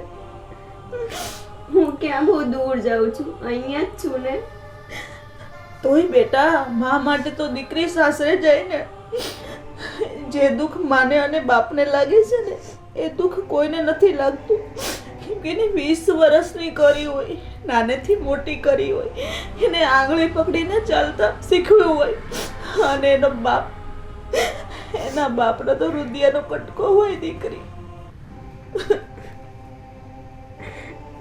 હું ક્યાં બહુ દૂર જાઉં છું, અહીંયા જ છું ને. તોય બેટા, મા માટે તો દીકરી સાસરે જાય ને. જે દુઃખ માને અને બાપને લાગે છે ને એ દુઃખ કોઈને નથી લાગતું. કેમ કે એને 20 વર્ષની કરી હોય, નાનેથી મોટી કરી હોય, એને આંગળી પકડીને ચાલતા શીખવ્યું હોય. અને એના બાપનો તો રુદિયાનો કટકો હોય દીકરી.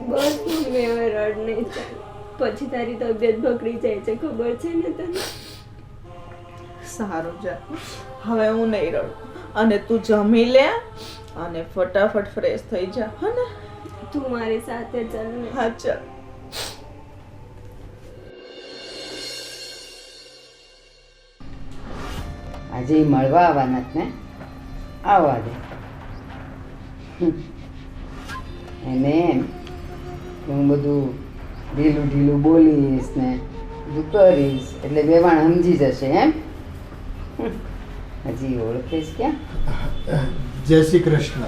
બસ મમ્મી હવે રડ નહીં. ચાલ પછી તારી તબિયત બગડી જાય છે, ખબર છે ને તને. સારું જા, હવે હું નહીં રડું. અને તું જમી લે અને ફટાફટ ફ્રેશ થઈ જા. હા ને? તું મારી સાથે ચાલ ને. હા ચાલ. આજે ઈ મળવા આવવાના જ ને, આવવા દે. એને એમ કે હું બધું ઢીલું ઢીલું બોલીશ ને બધું કરીશ એટલે વેવાણ સમજી જશે એમ. હજી ઓળખીશ ક્યાં. જય શ્રી કૃષ્ણ.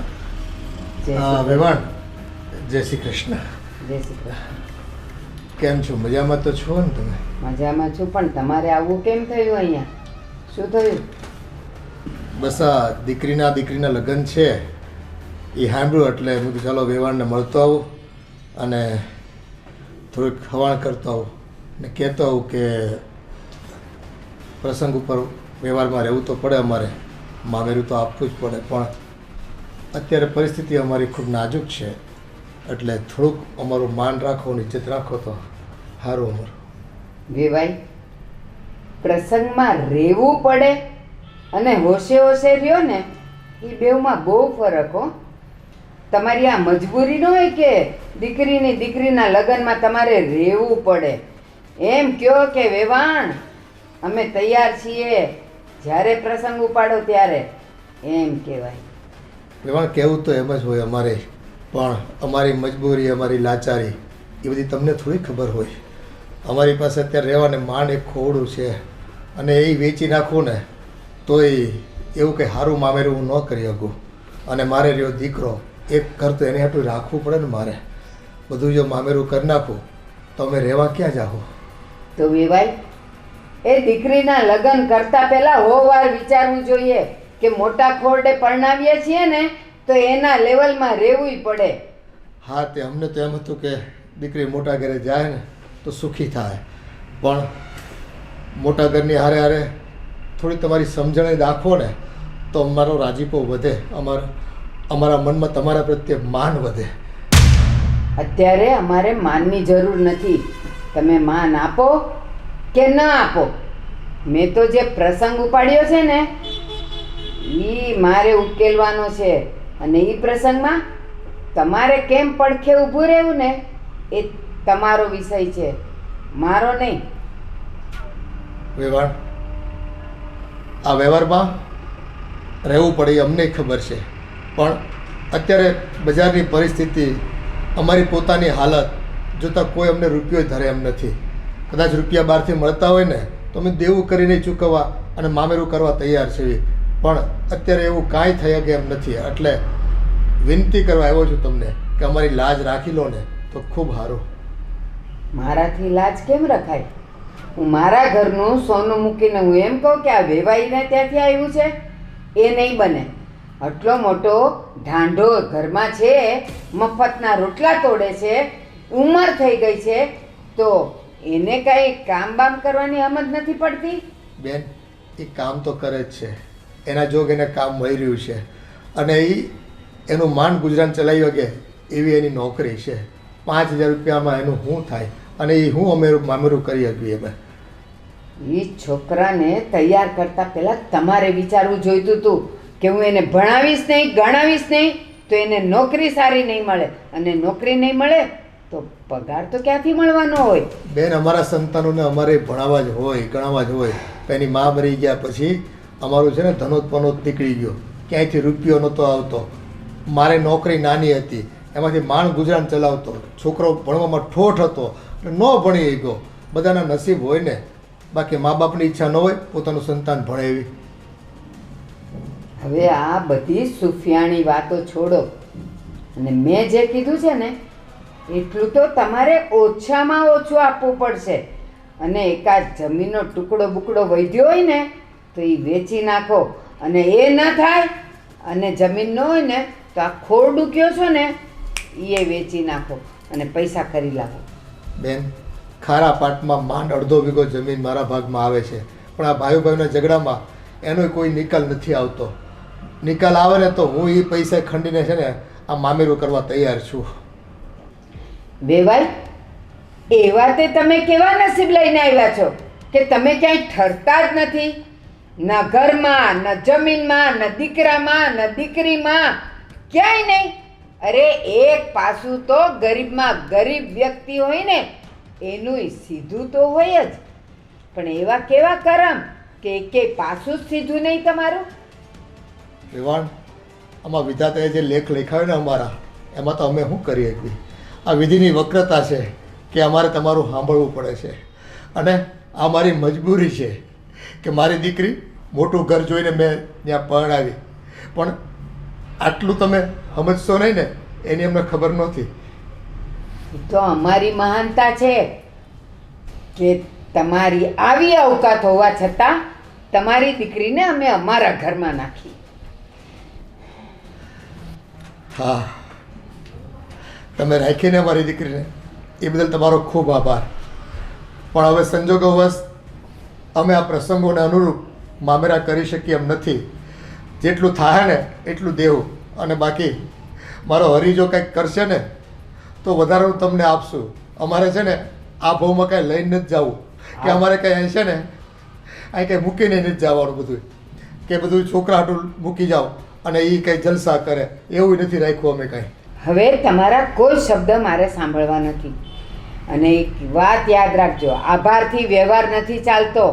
જય હા શ્રી વેવાણ, જય શ્રી કૃષ્ણ. જય શ્રી કૃષ્ણ. કેમ છો? મજામાં તો છો ને તમે? મજામાં છું, પણ તમારે આવવું કેમ થયું અહીંયા? શું થયું? બસ આ દીકરીના લગ્ન છે એ સાંભળ્યું એટલે મેં કીધું ચાલો વેવાણને મળતો આવું અને થોડુંક ખવાણ કરતો આવું ને કહેતો આવું કે પ્રસંગ ઉપર વ્યવહારમાં રહેવું તો પડે અમારે. મામેરું તો આપવું જ પડે, પણ અત્યારે પરિસ્થિતિ અમારી ખૂબ નાજુક છે, એટલે થોડુંક અમારું માન રાખો ને ઇજ્જત રાખો તો સારું અમારું. વેવાઈ, પ્રસંગમાં રહેવું પડે અને હોશે હોશે રહ્યો ને એ બેવમાં બહુ ફરક હો. તમારી આ મજબૂરી ન હોય કે દીકરીના લગ્નમાં તમારે રહેવું પડે. એમ કયો કે વેવાણ અમે તૈયાર છીએ, જ્યારે પ્રસંગ ઉપાડો ત્યારે, એમ કહેવાય. એમાં કહેવું તો એમ જ હોય અમારે, પણ અમારી મજબૂરી, અમારી લાચારી એ બધી તમને થોડી ખબર હોય. અમારી પાસે અત્યારે રહેવાને માંડ એક ખોવડું છે, અને એ વેચી નાખવું ને તોય એવું કંઈ સારું મામેરું હું ન કરી શકું. અને મારે રહ્યો દીકરો, એક ઘર તો એને હાટું રાખવું પડે ને મારે. બધું જો મામેરું કરી નાખું તો અમે રહેવા ક્યાં જાઓ? તો વેવાઈ, એ દીકરીના લગ્ન કરતા પહેલા વાર વિચારવું જોઈએ કે મોટા ખોરડે પરણાવીએ છીએ ને તો એના લેવલમાં રહેવું પડે. હા, તે અમને તો એમ હતું કે દીકરી મોટા ઘરે જાય ને તો સુખી થાય, પણ મોટા ઘરની હારે હારે થોડી તમારી સમજણ દાખવો ને તો અમારો રાજીપો વધે, અમારા મનમાં તમારા પ્રત્યે માન વધે. અત્યારે અમારે માનની જરૂર નથી. તમે માન આપો કે ન આપો, મેં તો જે પ્રસંગ ઉપાડ્યો છે ને એ મારે ઉકેલવાનો છે, અને એ પ્રસંગમાં તમારે કેમ પડખે ઊભું રહેવું ને એ તમારો વિષય છે, મારો નહીં. વ્યવહાર, આ વ્યવહારમાં રહેવું પડે એ અમને ખબર છે, પણ અત્યારે બજારની પરિસ્થિતિ, અમારી પોતાની હાલત જોતાં કોઈ અમને રૂપિયો ધરે એમ નથી. કદાચ રૂપિયા બહારથી મળતા હોય ને તો અમે દેવું કરીને ચૂકવવા અને મામેરું કરવા તૈયાર છીએ, પણ અત્યારે એવું કાંઈ થઈ શકે એમ નથી. એટલે વિનંતી કરવા આવ્યો છું તમને કે અમારી લાજ રાખી લો ને તો ખૂબ સારું. મારાથી લાજ કેમ રખાય? હું મારા ઘરનું સોનું મૂકીને હું એમ કહું કે આ વેવાઈને ત્યાંથી આવ્યું છે, એ નહીં બને. આટલો મોટો ઢાંઢો ઘરમાં છે, મફતના રોટલા તોડે છે, ઉંમર થઈ ગઈ છે, તો એને કાંઈ કામ બામ કરવાની સમજ નથી પડતી? બેન, એ કામ તો કરે જ છે, એના જોગ એને કામ મળી રહ્યું છે, અને એનું માંડ ગુજરાન ચલાવી શકે એવી એની નોકરી છે. 5,000 રૂપિયામાં એનું શું થાય, અને એ હું મામેરું કરી શકીએ. અમે એ છોકરાને તૈયાર કરતાં પહેલાં તમારે વિચારવું જોઈતું હતું કે હું એને ભણાવીશ નહીં, ગણાવીશ નહીં તો એને નોકરી સારી નહીં મળે, અને નોકરી નહીં મળે તો પગાર તો ક્યાંથી મળવાનો હોય? બેન, અમારા સંતાનોને અમારે ભણાવવા જ હોય, ગણાવવા જ હોય. એની મા મરી ગયા પછી અમારું છે ને ધનોત્પનોત નીકળી ગયો, ક્યાંયથી રૂપિયો નહોતો આવતો. મારે નોકરી નાની હતી, એમાંથી માંડ ગુજરાન ચલાવતો. છોકરો ભણવામાં ઠોઠ હતો એટલે ન ભણી ગયો. બધાના નસીબ હોય ને, બાકી મા બાપની ઈચ્છા ન હોય પોતાનું સંતાન ભણે એવી. હવે આ બધી સુફિયાણી વાતો છોડો, અને મેં જે કીધું છે ને એટલું તો તમારે ઓછામાં ઓછું આપવું પડશે. અને એકાદ જમીનનો ટુકડો બુકડો વધ્યો હોય ને તો એ વેચી નાખો, અને એ ન થાય અને જમીન ન હોય ને તો આ ખોરડું કયો છો ને એ વેચી નાખો અને પૈસા કરી લાવો. બેન, ખારા પાટમાં માંડ અડધો વીઘો જમીન મારા ભાગમાં આવે છે, પણ આ ભાઈઓના ઝઘડામાં એનો કોઈ નિકાલ નથી આવતો. નિકાલ આવે ને તો હું એ પૈસા ખંડીને છે ને આ મામેરું કરવા તૈયાર છું. વેવાઈ, એવા તે તમે કેવા નસીબ લઈને આવ્યા છો કે તમે ક્યાંય ઠરતા જ નથી, ન ઘરમાં, ન જમીનમાં, ન દીકરામાં, ન દીકરીમાં, ક્યાંય નહીં. અરે એક પાસું તો ગરીબમાં ગરીબ વ્યક્તિ હોય ને એનું સીધું તો હોય જ, પણ એવા કેવા કરમ કે એકેય પાસું જ સીધું નહીં તમારું. વિવાણ, આમાં વિધાતાએ જે લેખ લખાયો ને અમારા, એમાં તો અમે શું કરીએ શકીએ? આ વિધિની વક્રતા છે કે અમારે તમારું સાંભળવું પડે છે, અને આ મારી મજબૂરી છે કે મારી દીકરી મોટું ઘર જોઈને મેં ત્યાં પરણાવી, પણ આટલું તમે સમજશો નહીં ને એની અમને ખબર નહોતી. તો અમારી મહાનતા છે કે તમારી આવી અવકાત હોવા છતાં તમારી દીકરીને અમે અમારા ઘરમાં નાખી. હા, તમે રાખીને મારી દીકરીને એ બદલ તમારો ખૂબ આભાર. પણ હવે સંજોગોવશ અમે આ પ્રસંગોને અનુરૂપ મામેરા કરી શકીએ એમ નથી. જેટલું થાય ને એટલું દેવું, અને બાકી મારો હરી જો કંઈક કરશે ને તો વધારાનું તમને આપશું. અમારે છે ને આ ભાવમાં કાંઈ લઈને નથી જવું, કે અમારે કંઈ અહીં છે ને અહીં કંઈ મૂકીને નથી જવાનું બધું, કે બધું છોકરા હાટું મૂકી જાઓ અને એ કંઈ જલસા કરે, એવું નથી રાખ્યું અમે કાંઈ. હવે તમારા કોઈ શબ્દ મારે સાંભળવા નથી. અને એક વાત યાદ રાખજો, આભારથી વ્યવહાર નથી ચાલતો,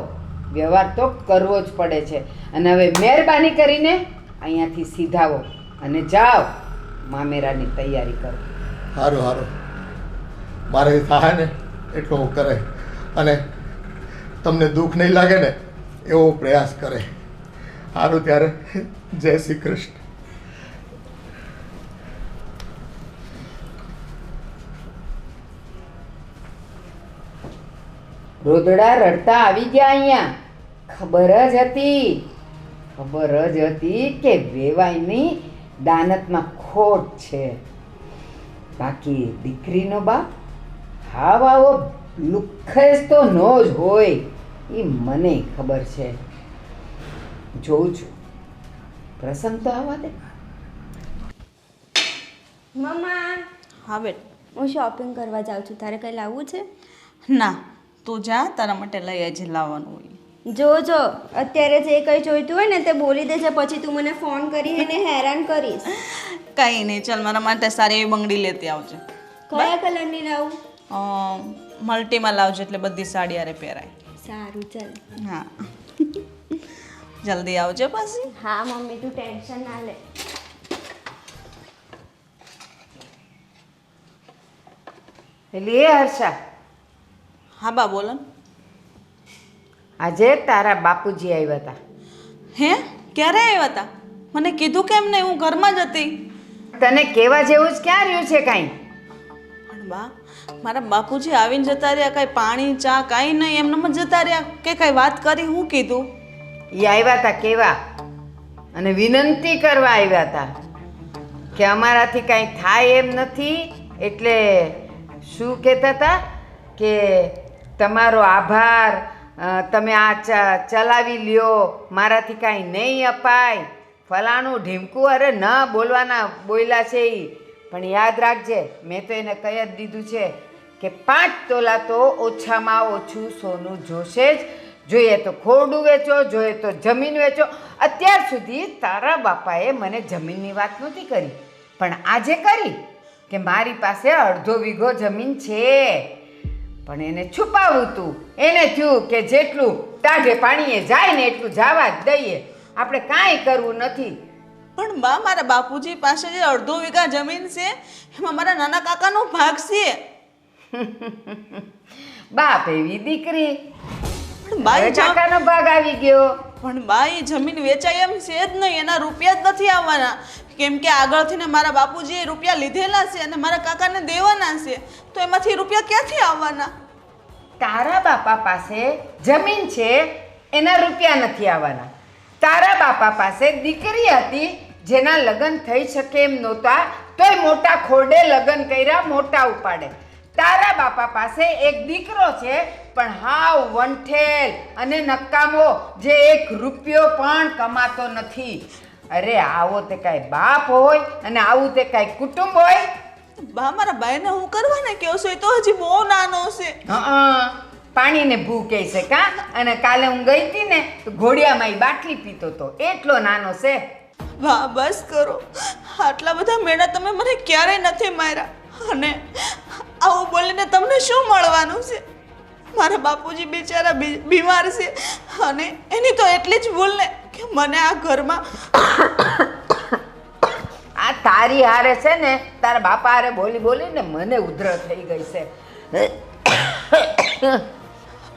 વ્યવહાર તો કરવો જ પડે છે. અને હવે મહેરબાની કરીને અહીંયાથી સીધાવો અને જાઓ, મામેરાની તૈયારી કરો. સારું સારું, મારે થાય ને એટલો હું કરે, અને તમને દુઃખ નહીં લાગે ને એવો હું પ્રયાસ કરે. સારું, ત્યારે જય શ્રી કૃષ્ણ. રોદડા રડતા આવી ગયા અહીંયા. ખબર જ હતી કે વેવાઈની દાનતમાં ખોટ છે. બાકી દીકરીનો બાપ હાવ આવો લુખ્ખેસ તો ન જ હોય, એ મને ખબર છે. જોઉં છું, પ્રસંગ તો આવવા દે. મમ્મા, હા બેટ. હું શોપિંગ કરવા જાઉં છું, તારે કંઈ લાવવું છે? ના, તું જા, તારા માટે લઈ જ લાવવાનું હોય. જો અત્યારે જે કંઈ જોઈતું હોય ને તે બોલી દેજે, પછી તું મને ફોન કરી એને હેરાન કરીશ. કંઈ નહીં, ચાલ મારા માટે સારી એવી બંગડી લેતી આવજે. કયા કલરની લાવું? મલ્ટીમાં લાવજો એટલે બધી સાડી હારે પહેરાય. સારું, ચાલ. હા, જલ્દી આવજો પાછી. હા મમ્મી, તું ટેન્શન ના લે. એટલે એ હર્ષા, હા બા બોલો ને. આજે તારા બાપુજી આવ્યા હતા. હે, ક્યારે આવ્યા હતા? મને કીધું કેમ નહીં? હું ઘરમાં જ હતી. તને કેવા જેવું જ ક્યાં રહ્યું છે કાંઈ? પણ બા, મારા બાપુજી આવીને જતા રહ્યા, કાંઈ પાણી ચા કાંઈ નહીં, એમને જ જતા રહ્યા કે કાંઈ વાત કરી? હું કીધું? એ આવ્યા હતા કેવા, અને વિનંતી કરવા આવ્યા હતા કે અમારાથી કાંઈ થાય એમ નથી, એટલે શું કહેતા હતા કે તમારો આભાર, તમે આ ચલાવી લ્યો, મારાથી કાંઈ નહીં અપાય, ફલાણું ઢીમકું. અરે ન બોલવાના બોલ્યા છે એ, પણ યાદ રાખજે, મેં તો એને કહી જ દીધું છે કે 5 તોલા તો ઓછામાં ઓછું સોનું જોશે જ. જોઈએ તો ખોરડું વેચો, જોઈએ તો જમીન વેચો. અત્યાર સુધી તારા બાપાએ મને જમીનની વાત નહોતી કરી, પણ આજે કરી કે મારી પાસે અડધો વીઘો જમીન છે. પણ એને છુપાવું તું, એને થયું કે જેટલું ટાઢે પાણીએ જાય ને એટલું જવા જ દઈએ, આપણે કાંઈ કરવું નથી. પણ બા, મારા બાપુજી પાસે જે અડધો વીઘા જમીન છે એમાં મારા નાના કાકાનો ભાગ છે. બાપ એવી દીકરી, પણ બા, હવે કાકાનો ભાગ આવી ગયો. પણ બા, એ જમીન વેચાય એમ છે જ નહીં, એના રૂપિયા જ નથી આવવાના. કેમ કે આગળથી ને મારા બાપુજીએ રૂપિયા લીધેલા છે અને મારા કાકાને દેવાના છે, તો એમાંથી રૂપિયા ક્યાંથી આવવાના? તારા બાપા પાસે જમીન છે, એના રૂપિયા નથી આવવાના. તારા બાપા પાસે દીકરી હતી જેના લગ્ન થઈ શકે એમ નહોતા, તોય મોટા ખોરડે લગ્ન કર્યા, મોટા ઉપાડે. તારા બાપા પાસે એક દીકરો છે, પણ હાવ વંઠેલ અને નકામો, જે 1 રૂપિયો પણ કમાતો નથી. અરે આવો તે કાંઈ બાપ હોય અને આવું તે કાંઈ કુટુંબ હોય? બા, મારા ભાઈને હું કરવાને કહો છો? એ તો હજી બહુ નાનો છે. પાણીને ભૂ કહે છે કા? અને કાલે હું ગઈ હતી ને તો ઘોડિયામાં બાટલી પીતો હતો, એટલો નાનો છે. બા, બસ કરો, આટલા બધા મેળા તમે મને ક્યારેય નથી માર્યા, અને આવું બોલીને તમને શું મળવાનું છે? મારા બાપુજી બિચારા બીમાર છે, અને એની તો એટલી જ ભૂલ ને કે મને આ ઘરમાં આ તારી હારે છે ને, તારા બાપા હારે બોલી બોલીને મને ઉધરસ થઈ ગઈ છે.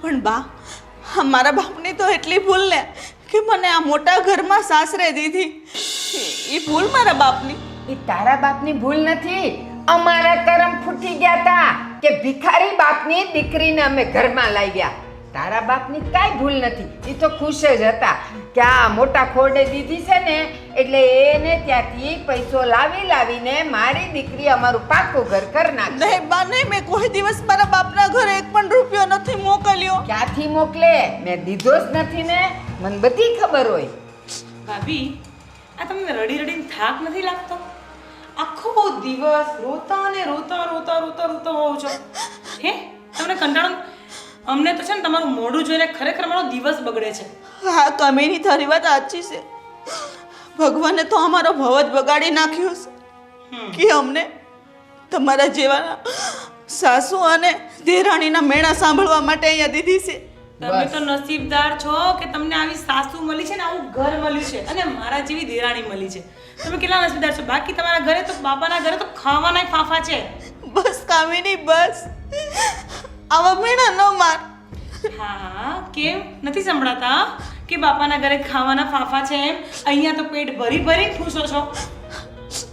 પણ બા, મારા બાપની તો એટલી ભૂલ ને કે મને આ મોટા ઘરમાં સાસરે દીધી. એ ભૂલ મારા બાપની. એ તારા બાપની ભૂલ નથી, અમારા કરમ ફૂટી ગયા તા કે ભિખારી બાપની દીકરીને અમે ઘરમાં લાવ્યા. તારા બાપની કાંઈ ભૂલ નથી, એ તો ખુશ જ હતા કે આ મોટા ખોરડે દીધી છે ને, એટલે એને ત્યાંથી પૈસો લાવીને મારી દીકરી અમારું પાકું ઘર કરી નાખે. નહીં બા, નહીં, મેં કોઈ દિવસ મારા બાપના ઘરે 1 પણ રૂપિયો નથી મોકલ્યો. ક્યાંથી મોકલે? મેં દીધો જ નથી ને, મને બધી ખબર હોય. ભાભી, આ તમને રડી રડીને થાક નથી લાગતો? આખો દિવસ રોતા ને રોતા રોતા રોતા રોતા હોવ છો હે? તમને કંટાળો? અમને તો છે ને તમારું મોઢું જોઈને ખરેખર મારો દિવસ બગડે છે. હા કામિની, તારી વાત સાચી છે. ભગવાને તો અમારો ભવ જ બગાડી નાખ્યો છે કે અમને તમારા જેવા સાસુ અને દેરાણીના મેણા સાંભળવા માટે અહીંયા દીધી છે. તમે તો નસીબદાર છો કે તમને આવી સાસુ મળી છે ને, આવું ઘર મળ્યું છે, અને મારા જેવી દેરાણી મળી છે. તમે કેટલા નસીબદાર છો. બાકી તમારા ઘરે તો, બાપાના ઘરે તો ખાવાના ફાફા છે. બસ કામિની, બસ આવા મેણા ન માર. હા, કેમ નથી સંભળાતા કે બાપાના ઘરે ખાવાના ફાફા છે એમ? અહીંયા તો પેટ ભરી ભરીને ખુશો છો.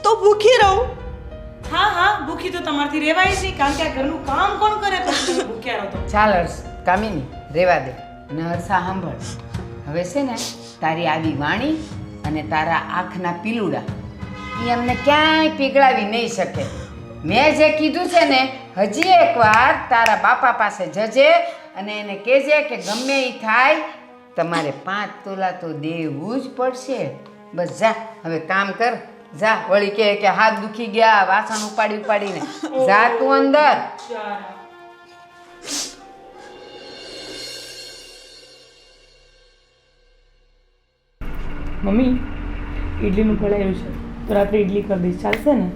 તો ભૂખી રહું. હા હા, ભૂખી તો તમારથી રહેવાય જ નહીં, કારણ કે આ ઘરનું કામ કોણ કરે પછી તમે ભૂખ્યા રહો તો? ચાલ હર્ષ, કામિની રેવા દે. અને હર્ષા સાંભળ, હવે છે ને તારી આવી વાણી અને તારા આંખના પીલુડા એ અમને ક્યાંય પીગળાવી નહીં શકે. મેં જે કીધું છે ને, હજી એકવાર તારા બાપા પાસે જજે અને એને કહેજે કે ગમે એ થાય તમારે 5 તોલા તો દેવું જ પડશે. બસ જા, હવે કામ કર. જા, વળી કે હાથ દુખી ગયા વાસણ ઉપાડી ઉપાડીને. જા તું અંદર. મમ્મી, ઇડલીનું ભળાયું છે તો રાત્રે ઇડલી કરી દઈશ, ચાલશે ને?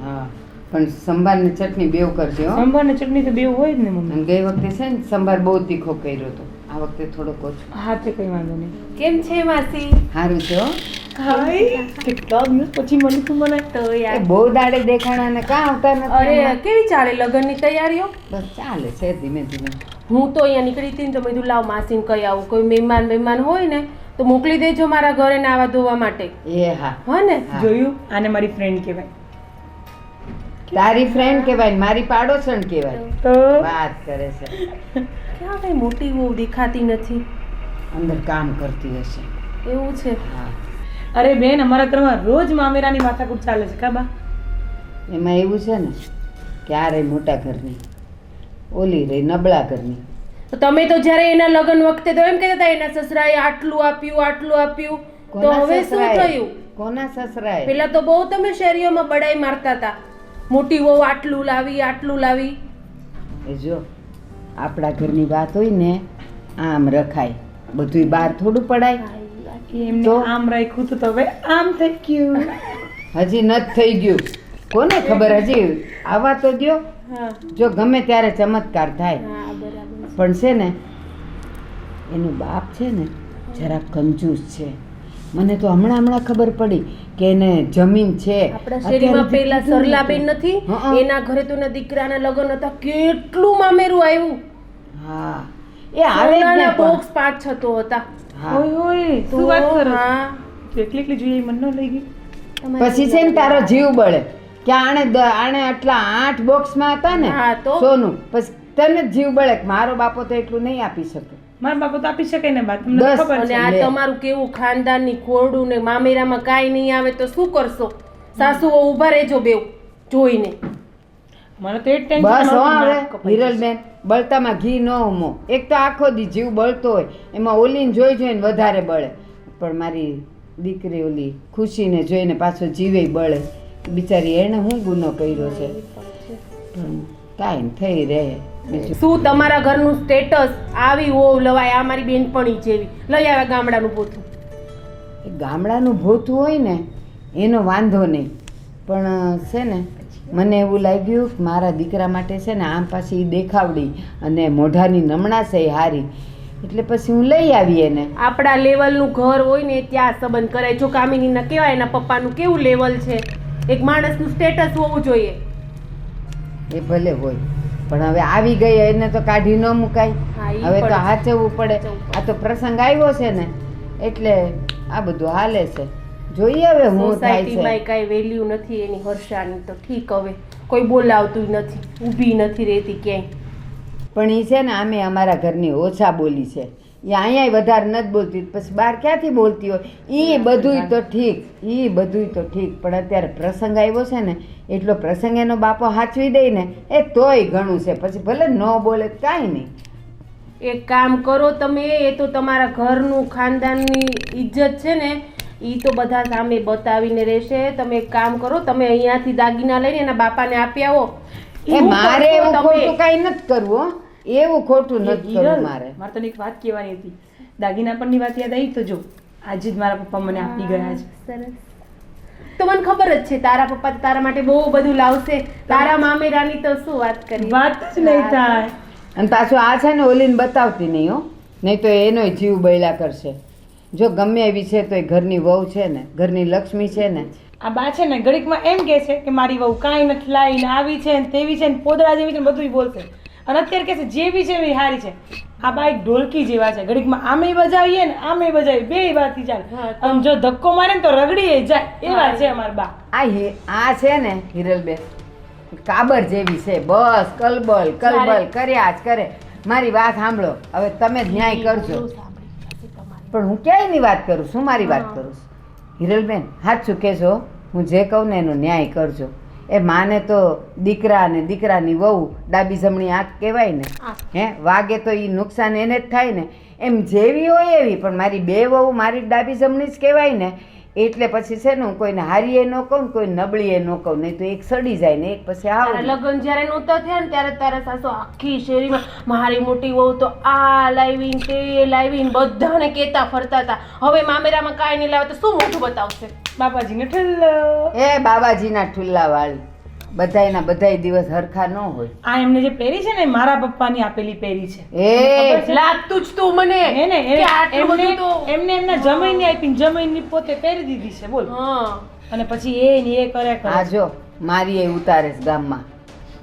હા, પણ સંભાર ને ચટણી બેવ કરજો હો. સંભાર ને ચટણી તો બેવ હોય જ ને મમ્મી. અને ગઈ વખતે છે ને સંભાર બહુ તીખો કર્યો હતો, આ વખતે થોડોક ઓછો. હા, તે કઈ વાંધો નહીં. કેમ છે માસી? સારું છે હો. હાય, કેટલા દિવસ પછી મળી તું મને. તો એ યાર, બહુ દાડે દેખાણા ને કાં આવતા નથી અરે હમણાં? કેવી ચાલે લગ્નની તૈયારીઓ? બસ ચાલે છે ધીમે ધીમે. હું તો અહીંયા નીકળી હતી ને તો મેં કીધું લાવ માસીને કહી આવું, કોઈ મહેમાન હોય ને તો મોકલી દેજો મારા ઘરે નાવા ધોવા માટે. એ હા, હા ને? હા. જોયું, આને મારી ફ્રેન્ડ કહેવાય. તારી ફ્રેન્ડ કહેવાય ને મારી પાડોશણ કહેવાય. તો વાત કરે છે. ક્યાં કઈ મોટી બહુ દેખાતી નથી. અંદર કામ કરતી હશે. એવું છે? હા, અરે બેન, અમારા ઘરમાં રોજ મામેરાની માથાકૂટ ચાલે છે કાબા. એમાં એવું છે ને કે આ રહી મોટા ઘરની, ઓલી રહી નબળા ઘરની. તો તમે તો જ્યારે એના લગ્ન વખતે તો એમ કહેતા હતા એના સસરાએ આટલું આપ્યું, તો કોના હવે શું સસરાએ? થયું? કોના સસરાએ? પેલા તો બહુ તમે શેરીઓમાં બડાઈ મારતા હતા, મોટી વહુ આટલું લાવી. એ જો, આપણા ઘરની વાત હોય ને આમ રખાય, બધુંય બહાર થોડું પડાય. એમને તો? આમ રાખ્યું હતું તો હવે આમ થઈ ગયું. હજી નથી થઈ ગયું. કોને ખબર, હજી આવા તો દ્યો. હા જો ગમે ત્યારે ચમત્કાર થાય. હા, બરાબર. પણ છે ને એનો બાપ છે ને જરા કંજૂસ છે. મને તો હમણાં ખબર પડી કે એને જમીન છે. આપણા શેરીમાં પેલા સરલાબેન નથી, હં. એના ઘરે તો એના દીકરાના લગ્ન હતા, કેટલું મામેરું આવ્યું. હા, એ આવે જ ને સોનાના પણ. બોક્સ 5-6 હતા. હા. હોય તો શું વાત કરો છો? હા, તું એકલી એકલી જોઈએ મન ન લઈ ગઈ. તમારી પછી છે ને તારો જીવ બળે કે આણે આટલા 8 બોક્સમાં હતા ને હા, તો? સોનું. પછી તને જ જીવ બળે કે મારો બાપો તો એટલું નહીં આપી શકે. મારા બાપા તો આપી શકે ને બા, તમને દસ. ખબર અને છે. આ લે. તમારું કેવું ખાનદાનની ખોરડું ને મામેરામાં કાંઈ નહીં આવે તો શું કરશો? સાસુઓ ઊભા રહેજો બેવ જોઈને. મને તો એ જ બસ હો હવે ટેન્શન. હિરલબેન, બળતામાં ઘી ન ઉમો. એક તો આખો દી જીવ બળતો હોય, એમાં ઓલીને જોઈને વધારે બળે. પણ મારી દીકરી ઓલી ખુશીને જોઈને પાછો જીવે બળે. બિચારી એણે હું ગુનો કર્યો છે, પણ કાંઈ થઈ રહે. બીજું શું તમારા ઘરનું સ્ટેટસ આવી હોવ લવાય, આ મારી બેનપણી જેવી લઈ આવ્યા ગામડાનું પોતું. એ ગામડાનું ભૂતું હોય ને એનો વાંધો નહીં, પણ છે ને મને એવું લાગ્યું કે મારા દીકરા માટે છે ને આમ પાછી દેખાવડી અને મોઢાની નમણાશ એ હારી, એટલે પછી હું લઈ આવી એને. આપણા લેવલનું ઘર હોય ને ત્યાં સંબંધ કરાય. જો કામિનીના કેવાય એના પપ્પાનું કેવું લેવલ છે, એક માણસનું સ્ટેટસ હોવું જોઈએ. એ ભલે હોય, પણ હવે આવી ગઈ એને તો કાઢી ન મુકાય. હા, ઈ હવે તો પણ. હાચવવું પડે. આ તો પ્રસંગ આવ્યો છે ને એટલે આ બધું હાલે છે. જોઈએ હવે હું થાય સોસાયટીમાં છે. કાંઈ વેલ્યુ નથી એની હર્ષાની તો ઠીક, હવે કોઈ બોલાવતું નથી, ઊભી નથી રહેતી ક્યાંય. પણ એ છે ને આમે અમારા ઘરની ઓછા બોલી છે, એ અહીંયા વધારે નથી બોલતી, પછી બહાર ક્યાંથી બોલતી હોય. એ બધુંય તો ઠીક, પણ અત્યારે પ્રસંગ આવ્યો છે ને એટલો પ્રસંગ એનો બાપો હાચવી દે ને એ તોય ઘણું છે. પછી ભલે ન બોલે કાંઈ નહીં. એક કામ કરો તમે, એ તો તમારા ઘરનું ખાનદાનની ઇજ્જત છે ને ઈ તો બધા સામે બતાવીને રહેશે. તમે એક કામ કરો, તમે અહીંયાથી દાગીના લઈને એના બાપાને આપી આવો. એ મારે એવું ખોટું કાંઈ નથી કરવું હો. એવું ખોટું નથી કરવું મારે. મારે તને એક વાત કહેવાની હતી. દાગીના પરની વાત યાદ આવી તો જો આજે જ મારા પપ્પા મને આપી ગયા છે. સરસ. તો મને ખબર જ છે તારા પપ્પા તો તારા માટે બહુ બધું લાવશે. તારા મામેરાની તો શું વાત કરી, વાત જ નહીં થાય. અને પાછું આ છે ને ઓલીને બતાવતી નહીં હો, નહીં તો એનોય જીવ બૈલા કરશે. જો ગમે એવી છે તો એ ઘરની વહુ છે ને, ઘરની લક્ષ્મી છે ને. આ બા છે ને ઘડીકમાં એમ કહે છે કે મારી વહુ કાંઈ નથી લાવી ને આવી છે ને તેવી છે ને પોદળા જેવી છે ને બધું બોલશે. અને અત્યારે કહે છે જેવી છે એવી હારી છે. આ બા એક ઢોલકી જેવા છે, ઘડીકમાં આમે બજાવીએ ને આમે બજાવી, બે વાતથી ચાલે. અને જો ધક્કો મારે ને તો રગડી જાય એવા છે અમારા બા. આ છે ને હિરલબેન કાબર જેવી છે, બસ કલબલ કલબલ કર્યા જ કરે. મારી વાત સાંભળો, હવે તમે જ ન્યાય કરજો. પણ હું ક્યાંય ની વાત કરું છું, મારી વાત કરું છું. હિરલબેન સાચું કહેજો, હું જે કહું ને એનો ન્યાય કરજો. એ માને તો દીકરા અને દીકરાની વહુ ડાબી જમણી આંખ કહેવાય ને, હે વાગે તો એ નુકસાન એને જ થાય ને. એમ જેવી હોય એવી, પણ મારી બે વહુ મારી ડાબી જમણી જ કહેવાય ને. એટલે પછી છે ને હું કોઈને હારીએ ન કહું ને કોઈ નબળીએ ન કહું, નહીં તો એક સડી જાય ને એક પછી તારા લગ્ન જ્યારે નહોતા થયા ને ત્યારે તારા સાસુ આખી શેરીમાં મારી મોટી વહુ તો આ લાવીને તે લાવીને બધાને કહેતા ફરતા હતા. હવે મામેરામાં કાંઈ નહીં લાવે તો શું મોઢું બતાવશે? બાપાજીને ઠલ્લો. એ બાબાજીના ઠુલ્લા વાળી બધાયના બધાય દિવસ હરખા ન હોય. આ એમને જે પહેરી છે ને મારા પપ્પાની આપેલી પહેરી છે. એ લાગતું જ તું મને હે ને કે આટલું બધું તો એમને એમના જમાઈને આપીને જમાઈની પોતે પહેરી દીધી છે બોલ. હા અને પછી એ ને એ કરે આ જો મારી એ ઉતારે છે ગામમાં,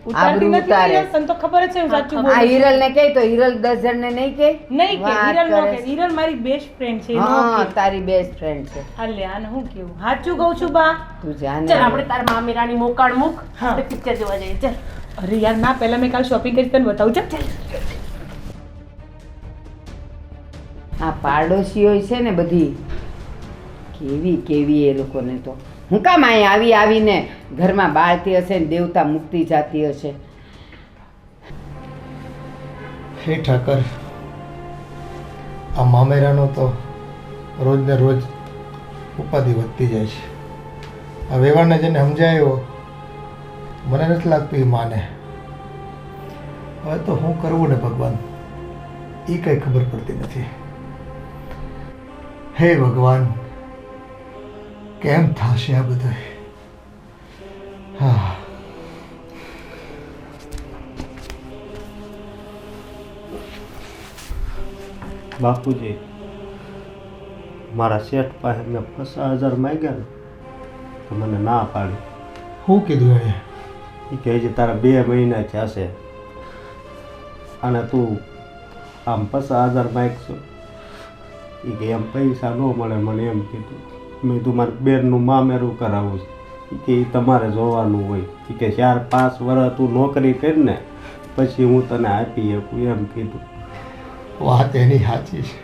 ઉતારતી આબરૂ નથી ઉતારે. તને તો ખબર જ છે હું સાચું આ બોલું છું. હિરલ ને કહે તો હિરલ 10 જણને નહીં કહે. નહીં કે વાત હિરલ નો કરે કે છે. હિરલ મારી બેસ્ટ ફ્રેન્ડ છે નો હા કે. તારી બેસ્ટ ફ્રેન્ડ છે. હાલે આને હું કેવું સાચું કહું છું બા. તું જાને. ચાલ આપણે તારા મામેરાની મોકાણ મૂક, હા. આપણે પિક્ચર જોવા જઈએ. ચાલ. અરે યાર ના પહેલા મેં કાલ શોપિંગ કરી તને બતાવું ચાલ. આ પાડોશીઓ છે ને બધી કેવી કેવી એ લોકોને તો હું કામ અહીં આવીને ઘરમાં બાળતી હશે ને દેવતા મુક્તિ જાતી હશે. હે ઠાકર, આ મામેરાનો તો રોજ ને રોજ ઉપાધિ વધતી જાય છે. આ વ્યવહારને જેને સમજાયો મને નથી લાગતું એ માને. હવે તો શું કરવું ને ભગવાન એ કંઈ ખબર પડતી નથી. હે ભગવાન, કેમ થશે આ બધું? હા બાપુજી, મારા શેઠ પાસે મેં 50,000 માંગ્યા ને તો મને ના પાડી. શું કીધું એણે? એ કહે છે તારા 2 મહિના થશે અને તું આમ 50,000 માંગશો. એ કે એમ પૈસા ન મળે મને એમ કીધું. મેં તું મારે બેનનું મામેરું કરાવું છે. એ કે એ તમારે જોવાનું હોય. એ કે 4-5 વર્ષ તું નોકરી કરીને પછી હું તને આપી શકું એમ કીધું. વાત એની સાચી છે.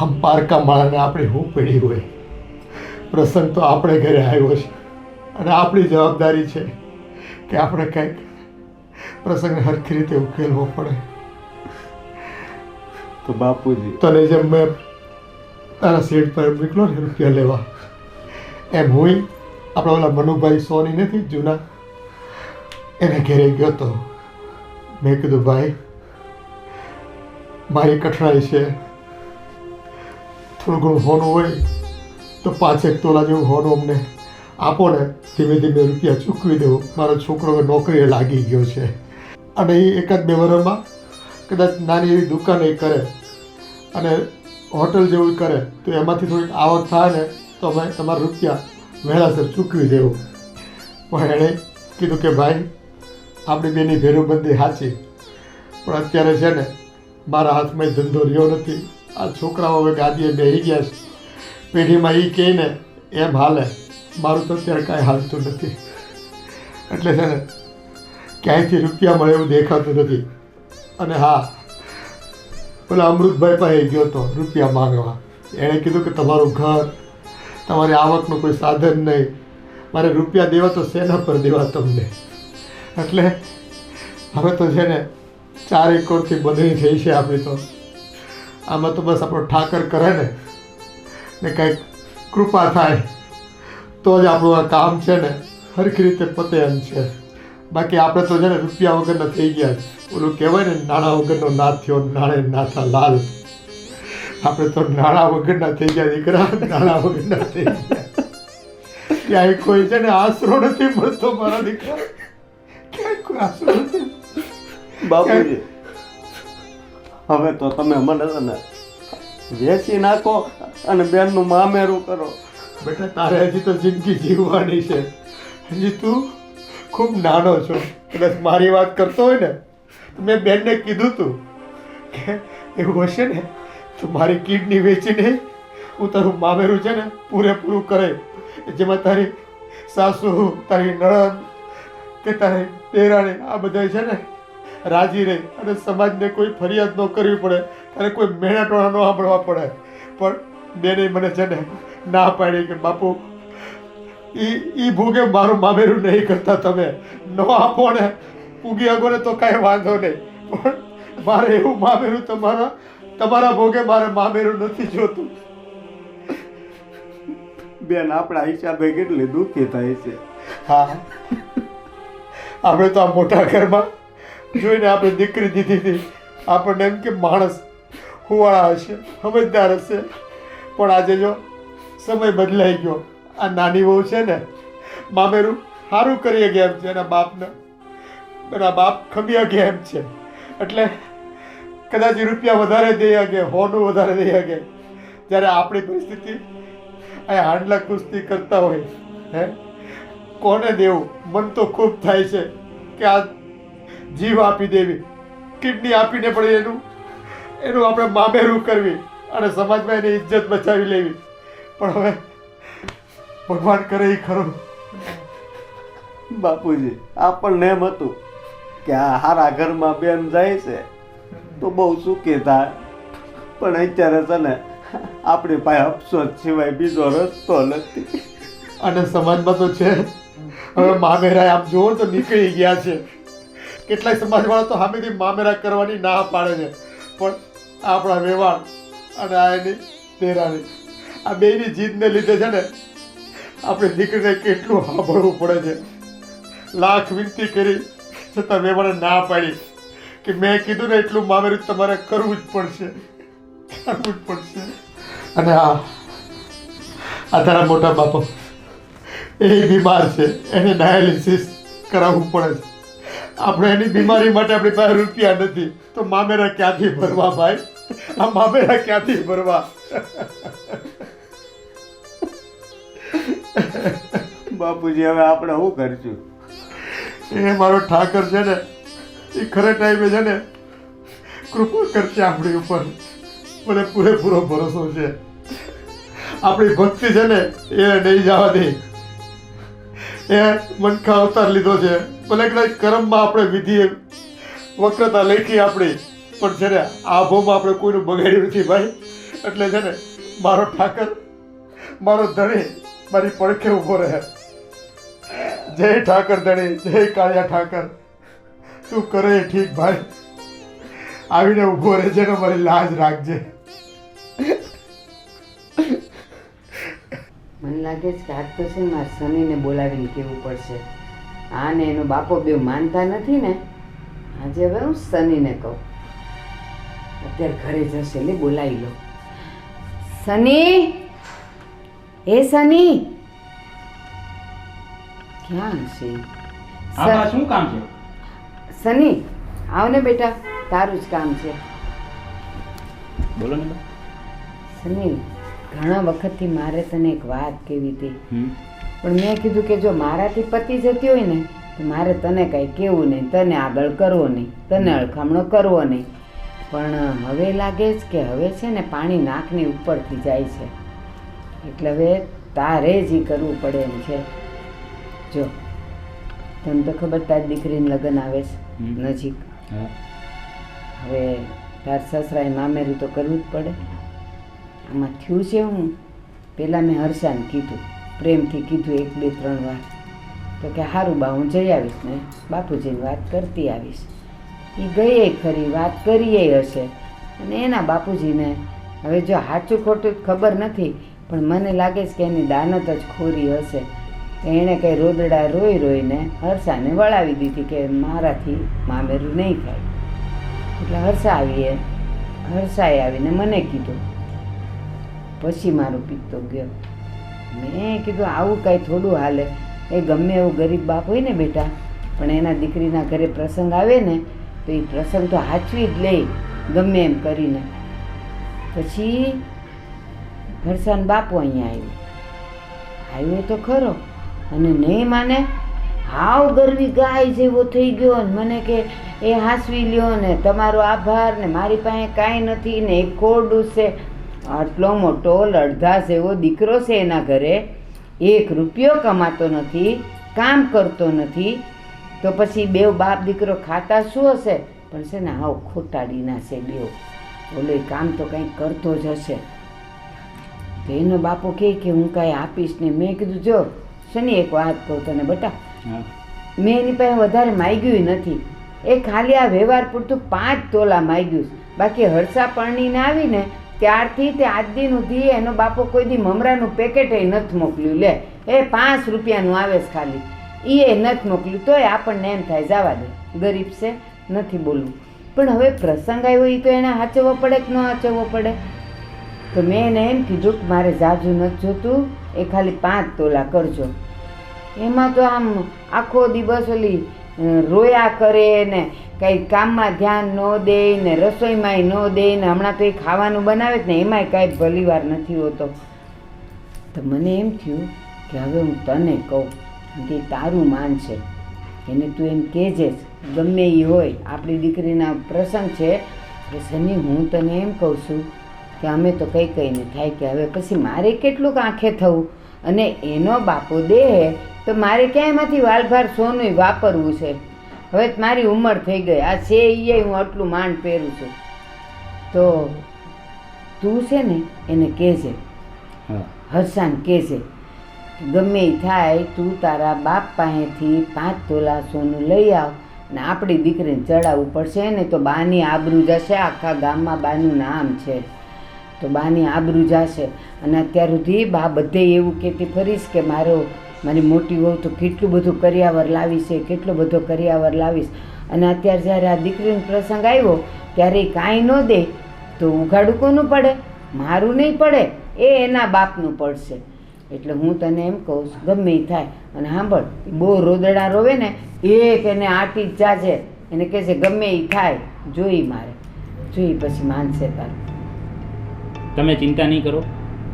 આમ પારકા માળાને આપણે શું પડી હોય, પ્રસંગ તો આપણે ઘરે આવ્યો છે અને આપણી જવાબદારી છે કે આપણે કંઈક પ્રસંગને સરખી રીતે ઉકેલવો પડે. તો બાપુજી, તને જેમ મેં તારા શેઠ પર મોકલો ને રૂપિયા લેવા, એમ હું આપણા ઓલા મનુભાઈ સોની નથી જૂના, એને ઘેરે ગયો તો. મેં કીધું ભાઈ મારી કઠણાઈ છે, થોડું ઘણું હોનું હોય તો 5-1 તોલા જેવું હોનું અમને આપો ને, ધીમે ધીમે રૂપિયા ચૂકવી દેવું. મારો છોકરો નોકરીએ લાગી ગયો છે અને એ 1-2 વર્ષમાં કદાચ નાની એવી દુકાન એ કરે અને હોટલ જેવું કરે તો એમાંથી થોડીક આવક થાય ને તો અમે તમારા રૂપિયા વહેલાસર ચૂકવી દેવું. પણ એણે કીધું કે ભાઈ આપણી બેની ભેરુબંધી સાચી, પણ અત્યારે છે ને મારા હાથમાં ધંધો રહ્યો નથી. આ છોકરાઓ હવે ગાદીએ બેસી ગયા છે, પેઢીમાં એ કહે ને એમ હાલે. મારું તો અત્યારે કાંઈ હાલતું નથી. એટલે છે ને ક્યાંયથી રૂપિયા મળે એવું દેખાતું નથી. અને હા, પેલા અમૃતભાઈ પાસે ગયો તો રૂપિયા માંગવા. એણે કીધું કે તમારું ઘર, તમારી આવકનું કોઈ સાધન નહીં, મારે રૂપિયા દેવા તો શેના પર દેવા તમને? એટલે હવે તો છે ને 4 એકરથી બંધણી થઈ છે આપણી તો. આમાં તો બસ આપણો ઠાકર કરે ને ને કંઈક કૃપા થાય તો જ આપણું આ કામ છે ને સરખી રીતે પતે એમ છે. બાકી આપણે તો છે ને રૂપિયા વગરના થઈ ગયા છે. ઓલું કહેવાય ને નાણાં વગરનો નાથ થયો નાણે નાથા લાલ. આપણે તો નાણાં વગરના થઈ ગયા દીકરા, નાણાં વગરના થઈ ગયા. ક્યાંય કોઈ છે ને આશરો નથી મળતો મારા દીકરા, ક્યાંય કોઈ આશરો નથી. બાપુજી હવે તો તમે મને છે ને વેચી નાખો અને બેનનું મામેરું કરો. બેટા તારે હજી તો જિંદગી જીવવાની છે. હજી તું ખૂબ નાનો છો. કદાચ મારી વાત કરતો હોય ને તો મેં બેનને કીધું તું કે એવું હશે ને તો મારી કિડની વેચીને હું તારું મામેરું છે ને પૂરેપૂરું કરે, જેમાં તારી સાસુ, તારી નણંદ કે તારી દેરાણી આ બધા છે ને રાજી રહે અને સમાજને કોઈ ફરિયાદ ન કરવી પડે, તારે કોઈ મેણાટોણા ન સાંભળવા પડે. પણ બેને મને છે ને ના પાડી કે બાપુ ઈ ભોગે મારું મામેરું નહીં કરતા, તમે ન આપો ને પૂગી આગો ને તો કાંઈ વાંધો નહીં, પણ મારે એવું મામેરું તમારા ભોગે મારે મામેરું નથી જોતું. બેન આપણા હિસાબે કેટલી દુઃખી થાય છે. હા, આપણે તો આ મોટા ઘરમાં જોઈને આપણે દીકરી દીધી હતી, આપણને એમ કે માણસ હુવાળા હશે, સમજદાર હશે. પણ આજે જો સમય બદલાઈ ગયો, આ નાની વહુ છે ને મામેરું સારું કરી ગયા એમ છે, એના બાપને એના બાપ ખમી ગયા એમ છે. એટલે કદાચ રૂપિયા વધારે દઈ શકે, હોનું વધારે દઈ શકે. જ્યારે આપણી પરિસ્થિતિ આ હાંડલા કુસ્તી કરતા હોય, હે કોને દેવું? મન તો ખૂબ થાય છે કે આ જીવ આપી દેવી, કિડની આપીને પણ એનું આપણે મામેરું કરવી અને સમાજમાં એની ઇજ્જત બચાવી લેવી. પણ હવે ભગવાન કરે એ ખરું. બાપુજી આપણને એમ હતું કે આ હારા ઘરમાં બેન જાય છે તો બહુ સુખી થાય, પણ અત્યારે છે ને આપણી પાસે અફસોસ સિવાય બીજો રસ્તો નથી. અને સમાજમાં તો છે હવે મામેરા આમ જુઓ તો નીકળી ગયા છે. કેટલાય સમાજવાળા તો સામેથી મામેરા કરવાની ના પાડે છે, પણ આપણા વ્યવહાર અને આ એની દેરાણી આ બેની જીદને લીધે છે ને આપણે દીકરીને કેટલું સાંભળવું પડે છે. લાખ વિનંતી કરી છતાં વ્યવહારે ના પાડી કે મેં કીધું ને એટલું મામેરું તમારે કરવું જ પડશે, કરવું જ પડશે. અને આ તારા મોટા બાપો એ બીમાર છે, એને ડાયાલિસિસ કરાવવું પડે છે. આપણે એની બીમારી માટે આપણી પાસે રૂપિયા નથી તો મામેરા ક્યાંથી ભરવા ભાઈ? આ મામેરા ક્યાંથી ભરવા? બાપુજી હવે આપણે શું કરશું? એ મારો ઠાકર છે ને એ ખરા ટાઈમે છે ને કૃપા કરશે આપણી ઉપર, મને પૂરેપૂરો ભરોસો છે. આપણી ભક્તિ છે ને એ નહીં જવા દે. એ મનખા અવતાર લીધો છે, ભલે કદાચ કર્મમાં આપણે વિધિ વક્રતા લખી આપણી, પણ છે ને આભોમાં આપણે કોઈનું બગાડ્યું નથી ભાઈ. એટલે છે ને મારો ઠાકર, મારો ધણી મારી પડખે ઊભો રહે. જય ઠાકર ધણી, જય કાળિયા ઠાકર. તું કરે એ ઠીક ભાઈ, આવીને ઊભો રહેજે ને મારી લાજ રાખજે. મને લાગે છે કે આજ તો છે ને મારા સનીને બોલાવીને કહેવું પડશે. આને એનો બાપો બે માનતા નથી ને, આજે હવે હું સનીને કહું. અત્યારે ઘરે જશે લે, બોલાવી લો. સની, એ સની ક્યાં છે? આમાં શું કામ છે? સની આવ ને બેટા, તારું જ કામ છે. બોલો ને. સની, ઘણા વખતથી મારે તને એક વાત કહેવી હતી, હમ. પણ મેં કીધું કે જો મારાથી પતી જતી હોય ને તો મારે તને કાંઈ કહેવું નહીં, તને આગળ કરવો નહીં, તને અળખામણો કરવો નહીં. પણ હવે લાગે છે કે હવે છે ને પાણી નાકની ઉપરથી જાય છે, એટલે હવે તારે જ ઈ કરવું પડે એમ છે. જો તને તો ખબર તારી દીકરીને લગ્ન આવે છે નજીક. હવે તાર સસરાએ મામેરું તો કરવું જ પડે. આમાં થયું છે હું, પહેલાં મેં હર્ષાને કીધું, પ્રેમથી કીધું 1, 2, 3 વાર, તો કે સારું બા હું જઈ આવીશ ને બાપુજીની વાત કરતી આવીશ. એ ગઈ ખરી, વાત કરીએ હશે, અને એના બાપુજીને હવે જો સાચું ખોટું ખબર નથી, પણ મને લાગે છે કે એની દાનત જ ખોરી હશે. એણે કંઈ રોદડા રોઈ રોઈને હર્ષાને વળાવી દીધી કે મારાથી મામેરું નહીં થાય. એટલે હર્ષાએ આવીને મને કીધું. પછી મારો પિત્તો ગયો. મેં કીધું આવું કાંઈ થોડું હાલે. એ ગમે એવું ગરીબ બાપ હોય ને બેટા, પણ એના દીકરીના ઘરે પ્રસંગ આવે ને તો એ પ્રસંગ તો હાચવી જ લે ગમે એમ કરીને. પછી હર્ષાન બાપુ અહીંયા આવ્યો તો ખરો, અને નહીં માને હાવ ગરવી ગાય જેવો થઈ ગયો. ને મને કે એ હાંસવી લ્યો ને તમારો આભાર ને મારી પાસે કાંઈ નથી ને એક ખોરડું છે. આટલો મોટો લડધાસ એવો દીકરો છે એના ઘરે, 1 રૂપિયો કમાતો નથી, કામ કરતો નથી, તો પછી બેવ બાપ દીકરો ખાતા શું હશે? પણ છે ને હાવ ખોટાડીના છે બેવ. ઓલો કામ તો કંઈક કરતો જ હશે. તો એનો બાપો કહે કે હું કાંઈ આપીશ ને. મેં કીધું જો શની એક વાત કહું તને બેટા, મેં એની પાસે વધારે માગ્યું નથી. એ ખાલી આ વ્યવહાર પૂરતું 5 તોલા માગ્યું. બાકી હર્ષા પરણીને આવીને ત્યારથી તે આજ દિન સુધી એનો બાપો કોઈ દી મમરાનું પેકેટ નથી મોકલ્યું. લે એ 5 રૂપિયાનું આવે છે ખાલી, એ નથી મોકલ્યું. તોય આપણને એમ થાય જવા દે, ગરીબ છે, નથી બોલવું. પણ હવે પ્રસંગ આવ્યો એ તો એને હાચવવો પડે કે ન હાચવવો પડે? તો મેં એને એમ કીધું કે મારે જાજુ નથી જોતું, એ ખાલી 5 તોલા કરજો. એમાં તો આમ આખો દિવસ ઓલી રોયા કરે ને કંઈ કામમાં ધ્યાન ન દે ને રસોઈમાંય ન દે ને હમણાં તો એ ખાવાનું બનાવે જ ને એમાંય કાંઈ ભલીવાર નથી હોતો. તો મને એમ થયું કે હવે હું તને કહું કે તારું માન છે એને તું એમ કહેજે જ, ગમે એ હોય આપણી દીકરીના પ્રસંગ છે. કે સની હું તને એમ કહું છું કે અમે તો કહીને થાય કે હવે પછી મારે કેટલુંક આંખે થવું, અને એનો બાપો દે તો મારે ક્યાંયમાંથી વાલભાર સોનું વાપરવું છે. હવે મારી ઉંમર થઈ ગઈ, આ છે એ હું આટલું માંડ પહેરું છું. તો તું છે ને એને કહેજે, હર્ષાને કહેજે ગમે એ થાય તું તારા બાપ પાસેથી 5 તોલા સોનું લઈ આવ ને આપણી દીકરીને ચડાવવું પડશે ને તો બાની આબરૂ જશે. આખા ગામમાં બાનું નામ છે તો બાની આબરૂ જશે. અને અત્યાર સુધી બા બધે એવું કહેતી ફરીશ કે મારી મોટી વહુ તો કેટલું બધું કરિયાવર લાવી છે, કેટલો બધો કરિયાવર લાવીશ. અને અત્યારે જ્યારે આ દીકરીનો પ્રસંગ આવ્યો ત્યારે એ કાંઈ ન દે તો ઉઘાડું કોનું પડે? મારું નહીં પડે, એ એના બાપનું પડશે. એટલે હું તને એમ કહું ગમે એ થાય. અને સાંભળ, બહુ રોદડા રોવે ને એક એને આટી જ જાજે, એને કહેશે ગમે એ થાય જોઈ મારે, જોઈ પછી માનશે તારું. તમે ચિંતા નહીં કરો,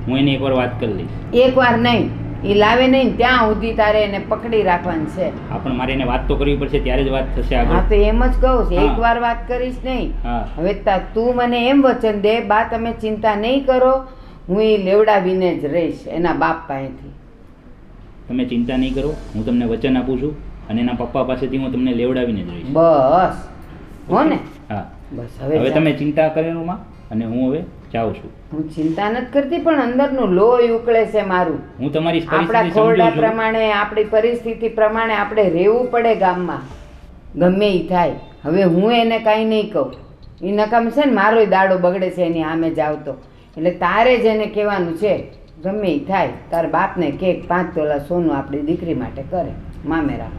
હું એની એકવાર વાત કરી લઈશ. એકવાર નહીં, એ લાવે નહીં ત્યાં સુધી તારે એને પકડી રાખવાની છે. હા, પણ મારે એને વાત તો કરવી પડશે, ત્યારે જ વાત થશે આગળ. હા, તો એમ જ કહું છું, હા. એકવાર વાત કરીશ નહીં. હા. હવે તું મને એમ વચન દે, બા તમે ચિંતા નહીં કરો, હું એ લેવડાવીને જ રહીશ એના બાપ પાસેથી. તમે ચિંતા નહીં કરો, હું તમને વચન આપું છું અને એના પપ્પા પાસેથી હું તમને લેવડાવીને જ રહીશ. બસ હો ને? હા, બસ હવે હવે તમે ચિંતા કરેલો માં, અને હું હવે જાઉં છું. હું ચિંતા નથી કરતી, પણ અંદરનું લોહી ઉકળે છે મારું. હું તમારી આપણા પરિસ્થિતિ ખોરડા સમજુ છું. પ્રમાણે આપણી પરિસ્થિતિ પ્રમાણે આપણે રહેવું પડે ગામમાં, ગમે એ થાય. હવે હું એને કાંઈ નહીં કહું, એ નકામ છે ને મારોય દાડો બગડે છે એની આમે જ આવતો. એટલે તારે જ એને કહેવાનું છે ગમે એ થાય તારા બાપને કે 5 તોલા સોનું આપણી દીકરી માટે કરે મામેરા.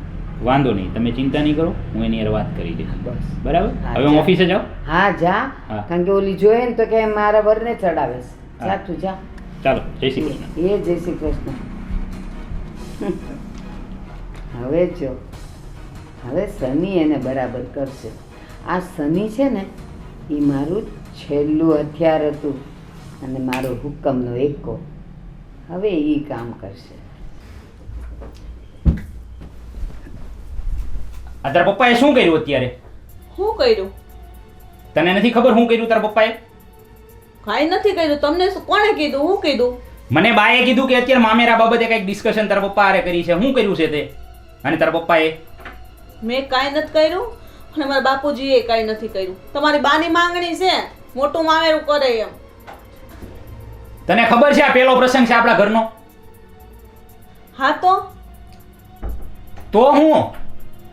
વાંધો નહીં, તમે ચિંતા નહીં કરો, હું એની હારે વાત કરી દઈશ. બસ. બરાબર, હા, હવે હું જા. ઓફિસે જાઉં. હા જા, હા. કારણ કે ઓલી જોઈએ ને તો કે મારા વરને ચડાવે છે. હા. જા તું જા. ચાલો, જય શ્રી કૃષ્ણ. એ જય શ્રી કૃષ્ણ. હવે જો હવે શનિ એને બરાબર કરશે. આ શનિ છે ને એ મારું છેલ્લું હથિયાર હતું અને મારો હુકમનો એકો. હવે એ કામ કરશે. આ તારા પપ્પાએ શું કર્યું અત્યારે? શું કર્યું? તને નથી ખબર શું કર્યું તારા પપ્પાએ? કાંઈ નથી કર્યું. તમને કોણે કીધું? હું કીધું? મને બાએ કીધું કે અત્યારે મામેરા બાબતે કંઈક ડિસ્કશન તારા પપ્પા હારે કરી છે. શું કર્યું છે તે? અને તારા પપ્પાએ? મેં કાંઈ નથી કર્યું અને મારા બાપુજીએ કાંઈ નથી કર્યું. તમારી બાની માંગણી છે મોટું મામેરું કરે એમ. તને ખબર છે આ પહેલો પ્રસંગ છે આપણા ઘરનો? હા તો હું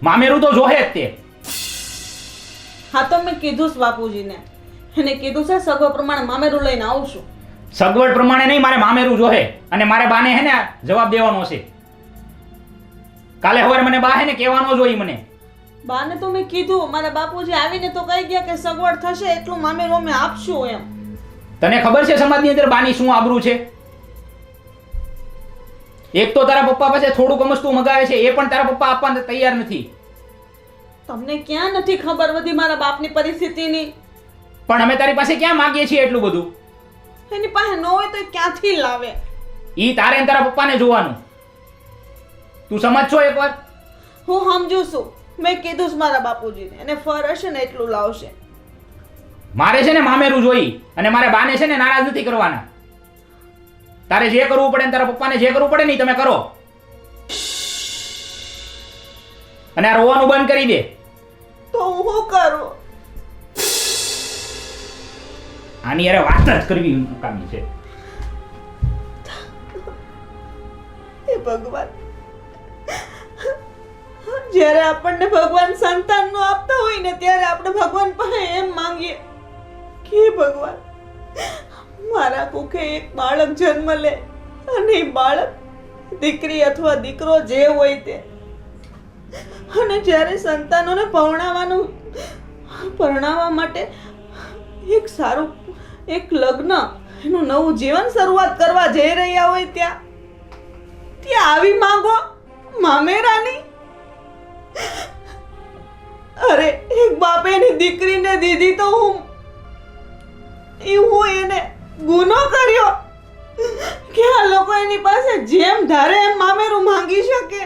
મામેરું તો જોહે જ તે. હા તો મેં કીધું છે બાપુજીને, એને કીધું છે સગો પ્રમાણે મામેરું લઈને આવશું. સગવડ પ્રમાણે નહીં, મારે મામેરું જોહે અને મારે બાને હે ને જવાબ દેવાનો છે. કાલે સવારે મને બા હે ને કહેવાનો જોઈએ મને. બાને તો મેં કીધું, મારા બાપુજી આવીને તો કહી ગયા કે સગવડ થશે એટલું મામેરું અમે આપશું એમ. તને ખબર છે સમાજની અંદર બાની શું આબરૂ છે? એક તો તારા પપ્પા પાસે થોડુંક અમસ્તું મગાવે છે, એ પણ તારા પપ્પા આપવા તૈયાર નથી. તમને ક્યાં નથી ખબર બધી મારા બાપની પરિસ્થિતિની? પણ અમે તારી પાસે ક્યાં માંગીએ છીએ એટલું બધું? એની પાસે ન હોય તો એ ક્યાંથી લાવે? ઈ તારે અને તારા પપ્પાને જોવાનું. તું સમજશો એકવાર? હું સમજુ છું, મેં કીધું છે મારા બાપુજીને, એને ફર હશે ને એટલું લાવશે. મારે છે ને મામેરું જોઈ અને મારે બાને છે ને નારાજ નથી કરવાના. તારે જે કરવું પડે ને તારા પપ્પાને જે કરવું પડે ને ઈ તમે કરો. અને આ રોવાનું બંધ કરી દે. તો હું શું કરું? આની અરે વાત જ કરવી કામી છે. હે ભગવાન, જ્યારે આપણને ભગવાન સંતાન નું આપતા હોય ને ત્યારે આપણે ભગવાન પાસે એમ માંગીએ કે ભગવાન મારા કુખે એક બાળક જન્મ લે અને એ બાળક દીકરી અથવા દીકરો જે હોય તે, અને જ્યારે સંતાનોને પરણાવવા માટે એક સારું એક લગ્ન એનું નવું જીવન શરૂઆત કરવા જઈ રહ્યા હોય ત્યાં આવી માંગો મામેરાની? અરે એક બાપે એની દીકરીને દીધી તો હું એને ગુનો કર્યો કે આ લોકો એની પાસે જેમ ધારે એમ મામેરું માંગી શકે?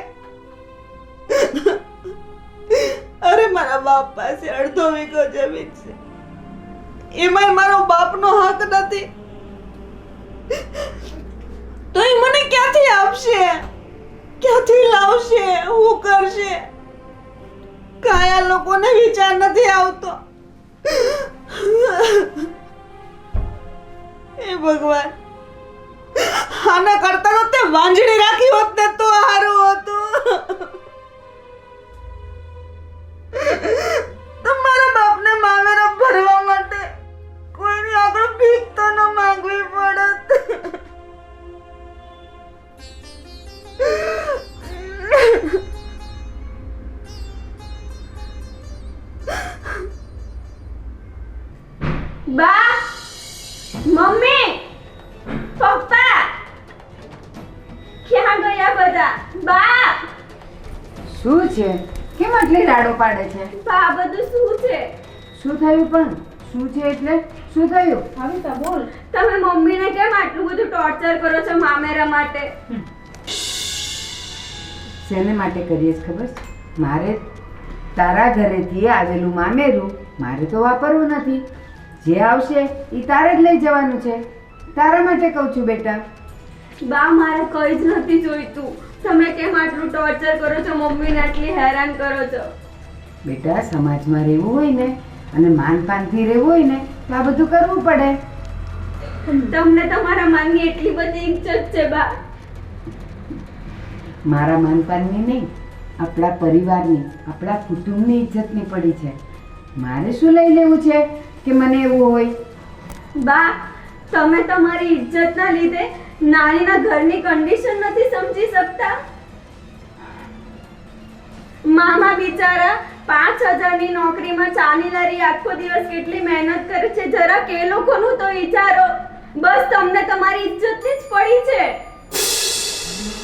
અરે મારા બાપ પાસે અડધો વીઘો જમીન છે, એમાંય મારો બાપનો હક નથી, તો એ મને ક્યાંથી આપશે? ક્યાંથી લાવશે? શું કરશે? કાંઈ આ લોકોને વિચાર નથી આવતો. હે ભગવાન, આના કરતા તો તે વાંજણી રાખી હોત ને તો સારું હતું. તમારા બાપને મામેરા ભરવા માટે કોઈની આગળ ભીખ તો ન માંગવી પડત. બા, મમ્મી, પપ્પા, ક્યાં ગયા બધા? બા, શું છે? કેમ આટલી રાડો પાડે છે? બા બધું શું છે? શું થયું? પણ શું છે એટલે શું થયું? કવિતા બોલ. તમે મમ્મીને કેમ આટલું બધું ટોર્ચર કરો છો મામેરા માટે? શેને માટે કરીએ છે ખબર છે? મારે તારા ઘરેથી આવેલું મામેરું મારે તો વાપરવું નથી. જે આવશે એ તારે જ લઈ જવાનું છે. તારા માટે કહું છું બેટા. બા, મારે કઈ જ નથી જોઈતું. તમે કેમ આટલું ટોર્ચર કરો છો? મમ્મીને આટલી હેરાન કરો છો? બેટા, સમાજમાં રહેવું હોય ને અને માનપાનથી રહેવું હોય ને તો આ બધું કરવું પડે. તમને તમારા માનની એટલી બધી ઇજ્જત છે બા? મારા માનપાનની નહીં, આપણા પરિવારની, આપણા કુટુંબની ઇજ્જતની પડી છે. મારે શું લઈ લેવું છે કે મને એવું હોય? બા, તમે તમારી ઇજ્જતના લીધે નાનીના ઘરની કન્ડિશન નથી સમજી શકતા? મામા બિચારા 5000ની નોકરીમાં ચાની લારી આખો દિવસ કેટલી મહેનત કરે છે, જરા કે લોકોનું તો વિચારો. બસ તમને તમારી ઇજ્જતની જ પડી છે.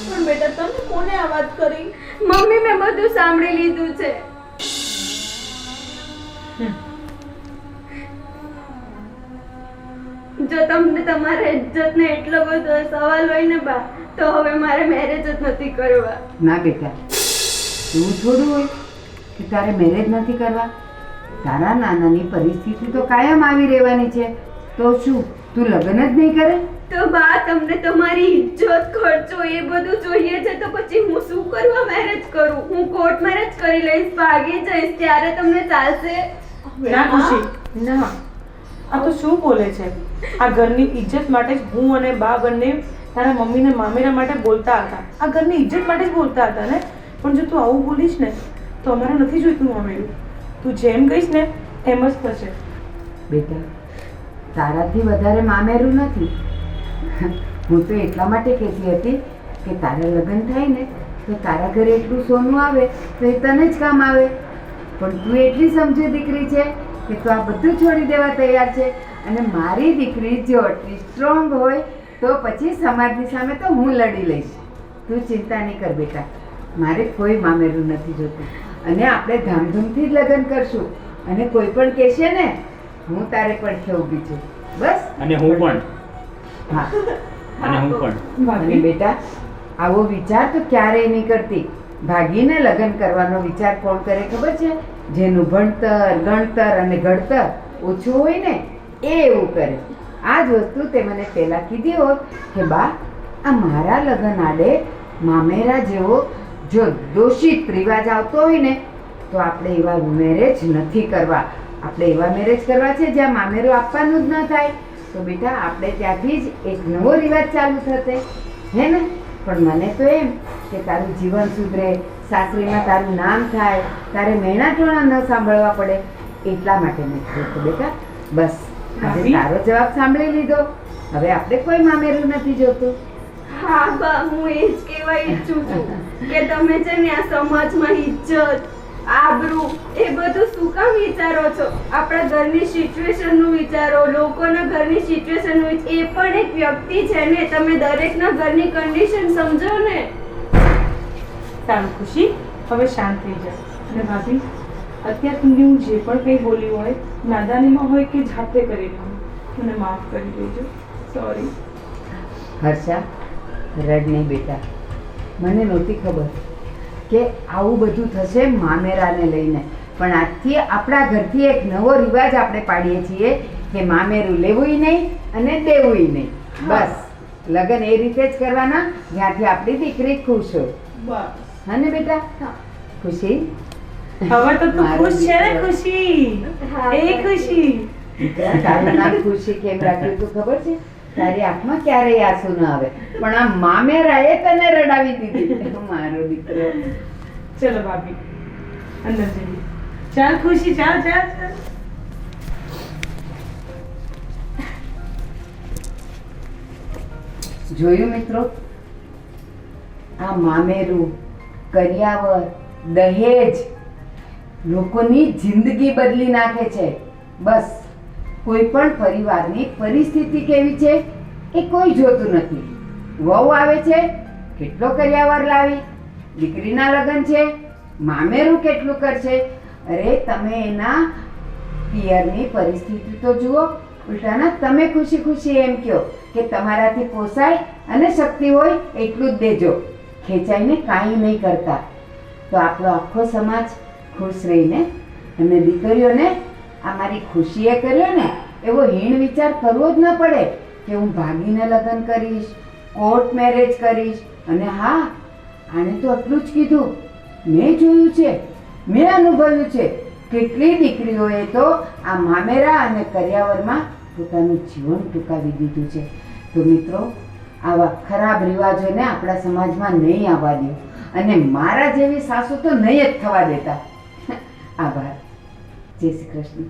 પણ બેટા, તમે કોને આ વાત કરી? મમ્મી, મેં બધું સાંભળી લીધું છે. જો તમને તમારા ઇજ્જતને એટલો બધો સવાલ હોય ને બા, તો હવે મારે મેરેજ જ નથી કરવા. ના બેટા, એવું થોડું હોય કે તારે મેરેજ નથી કરવા. તારા નાનાની પરિસ્થિતિ તો કાયમ આવી રહેવાની છે. તો શું તું લગ્ન જ નહીં કરે? તો બા, તમને તમારી ઇજ્જત, ખર્ચો એ બધું જોઈએ છે, તો પછી હું શું કરવા મેરેજ કરું? હું કોર્ટ મેરેજ કરી લઈશ, ભાગી જઈશ, ત્યારે તમને ચાલશે? ના ખુશી, ના. આ તો શું બોલે છે? આ ઘરની ઇજ્જત માટે જ હું અને બા બંને તારા મમ્મીને મામેરા માટે બોલતા હતા. આ ઘરની ઇજ્જત માટે જ બોલતા હતા ને. પણ જો તું આવું બોલીશ ને તો અમારે નથી જોઈતું મામેરું. તું જેમ કહીશ ને એમ જ થશે. બેટા, તારાથી વધારે મામેરું નથી, હું તો એટલા માટે કહેતી હતી કે તારા લગ્ન થાય ને તો તારા ઘરે એટલું સોનું આવે તો એ તને જ કામ આવે. પણ તું એટલી સમજુ દીકરી છે કે તું આ બધું છોડી દેવા તૈયાર છે. અને મારી દીકરી જો આટલી સ્ટ્રોંગ હોય તો પછી સમાજની સામે તો હું લડી લઈશ. તું ચિંતા નહીં કર બેટા, મારે કોઈ મામેરું નથી જોતું. અને આપણે ધામધૂમથી જ લગ્ન કરશું. અને કોઈ પણ કહેશે ને હું તારે પણ ઊભી છું. બસ. અને હું પણ. હા. અને હું પણ. અને બેટા આવો વિચાર તો ક્યારેય નહીં કરતી. ભાગીને લગ્ન કરવાનો વિચાર કોણ કરે ખબર છે? જેનું ભણતર ગણતર અને ઘડતર ઓછું હોય ને એ એવું કરે. આ જ વસ્તુ તે મને પહેલાં કીધી હોત કે બા આ મારા લગ્ન આડે મામેરા જેવો જો દોષિત રિવાજ આવતો હોય ને તો આપણે એવા મેરેજ નથી કરવા. આપણે એવા મેરેજ કરવા છે જ્યાં મામેરું આપવાનું જ ન થાય. તો બેટા આપણે ત્યાંથી જ એક નવો રિવાજ ચાલુ થશે હે ને. પણ મને તો એમ કે તારું જીવન સુધરે, સાસરીમાં તારું નામ થાય, તારે મહેણા ટોણા ન સાંભળવા પડે એટલા માટે મેં કીધું બેટા બસ આજે તારો જવાબ સાંભળી લીધો. હવે આપણે કોઈ મામેરું નથી જોતું. હા બા, હું એ જ કહેવા ઈચ્છું છું કે તમે છે ને આ સમાજમાં ઇજ્જત, આબરૂ એ બધું શું કામ વિચારો છો? આપણા ઘરની સિચ્યુએશનનું વિચારો, લોકોના ઘરની સિચ્યુએશનનું. એ પણ એક વ્યક્તિ છે ને, તમે દરેકના ઘરની કન્ડિશન સમજો ને. સારું ખુશી, હવે શાંત થઈ જાય. અને ભાભી અત્યાર સુધી હું જે પણ કંઈ બોલી હોય નાદાનીમાં હોય કે જાતે કરી લઉં, મને માફ કરી દેજો. સોરી. હર્ષા રડ નહીં બેટા, મને નહોતી ખબર કે આવું બધું થશે મામેરાને લઈને. પણ આજથી આપણા ઘરથી એક નવો રિવાજ આપણે પાડીએ છીએ કે મામેરું લેવુંય નહીં અને દેવુંય નહીં. બસ લગ્ન એ રીતે જ કરવાના જ્યાંથી આપણી દીકરી ખુશ હોય. બસ. હા ને બેટા? ખુશી હવે તો તું મારો ખુશ છે ને દીકરો. ખુશી? હા, એ ખુશી. દીકરા, તારું નામ ખુશી કેમ રાખ્યું તું ખબર છે? તારી આંખમાં ક્યારેય આંસુ ન આવે, પણ આ મામેરાએ તને રડાવી દીધી. મારો દીકરો. ચલો ભાભી અંદર જઈએ. ચાલ ખુશી, ચાલ ચાલ ચાલ. જોયું મિત્રો, આ મામેરું, કરિયાવર, દહેજ લોકોની જિંદગી બદલી નાખે છે. બસ કોઈ પણ પરિવારની પરિસ્થિતિ કેવી છે એ કોઈ જોતું નથી. વહુ આવે છે, કેટલો કરિયાવર લાવી, દીકરીના લગ્ન છે, મામેરું કેટલું કરશે. અરે તમે એના પિયરની પરિસ્થિતિ તો જુઓ. ઉલટાના તમે ખુશી ખુશી એમ કહો કે તમારાથી પોસાય અને શક્તિ હોય એટલું જ દેજો, ખેંચાઈને કાંઈ નહીં કરતા. તો આપણો આખો સમાજ ખુશ રહીને અને દીકરીઓને આ મારી ખુશીએ કર્યો ને એવો હીણ વિચાર કરવો જ ન પડે કે હું ભાગીને લગ્ન કરીશ, કોર્ટ મેરેજ કરીશ. અને હા, આણે તો આટલું જ કીધું. મેં જોયું છે, મેં અનુભવ્યું છે, કેટલી દીકરીઓએ તો આ મામેરા અને કરિયાવરમાં પોતાનું જીવન ટૂંકાવી દીધું છે. તો મિત્રો, આવા ખરાબ રિવાજોને આપણા સમાજમાં નહીં આવવા દો. અને મારા જેવી સાસુ તો નહીં જ થવા દેતા. આભાર. જય શ્રી કૃષ્ણ.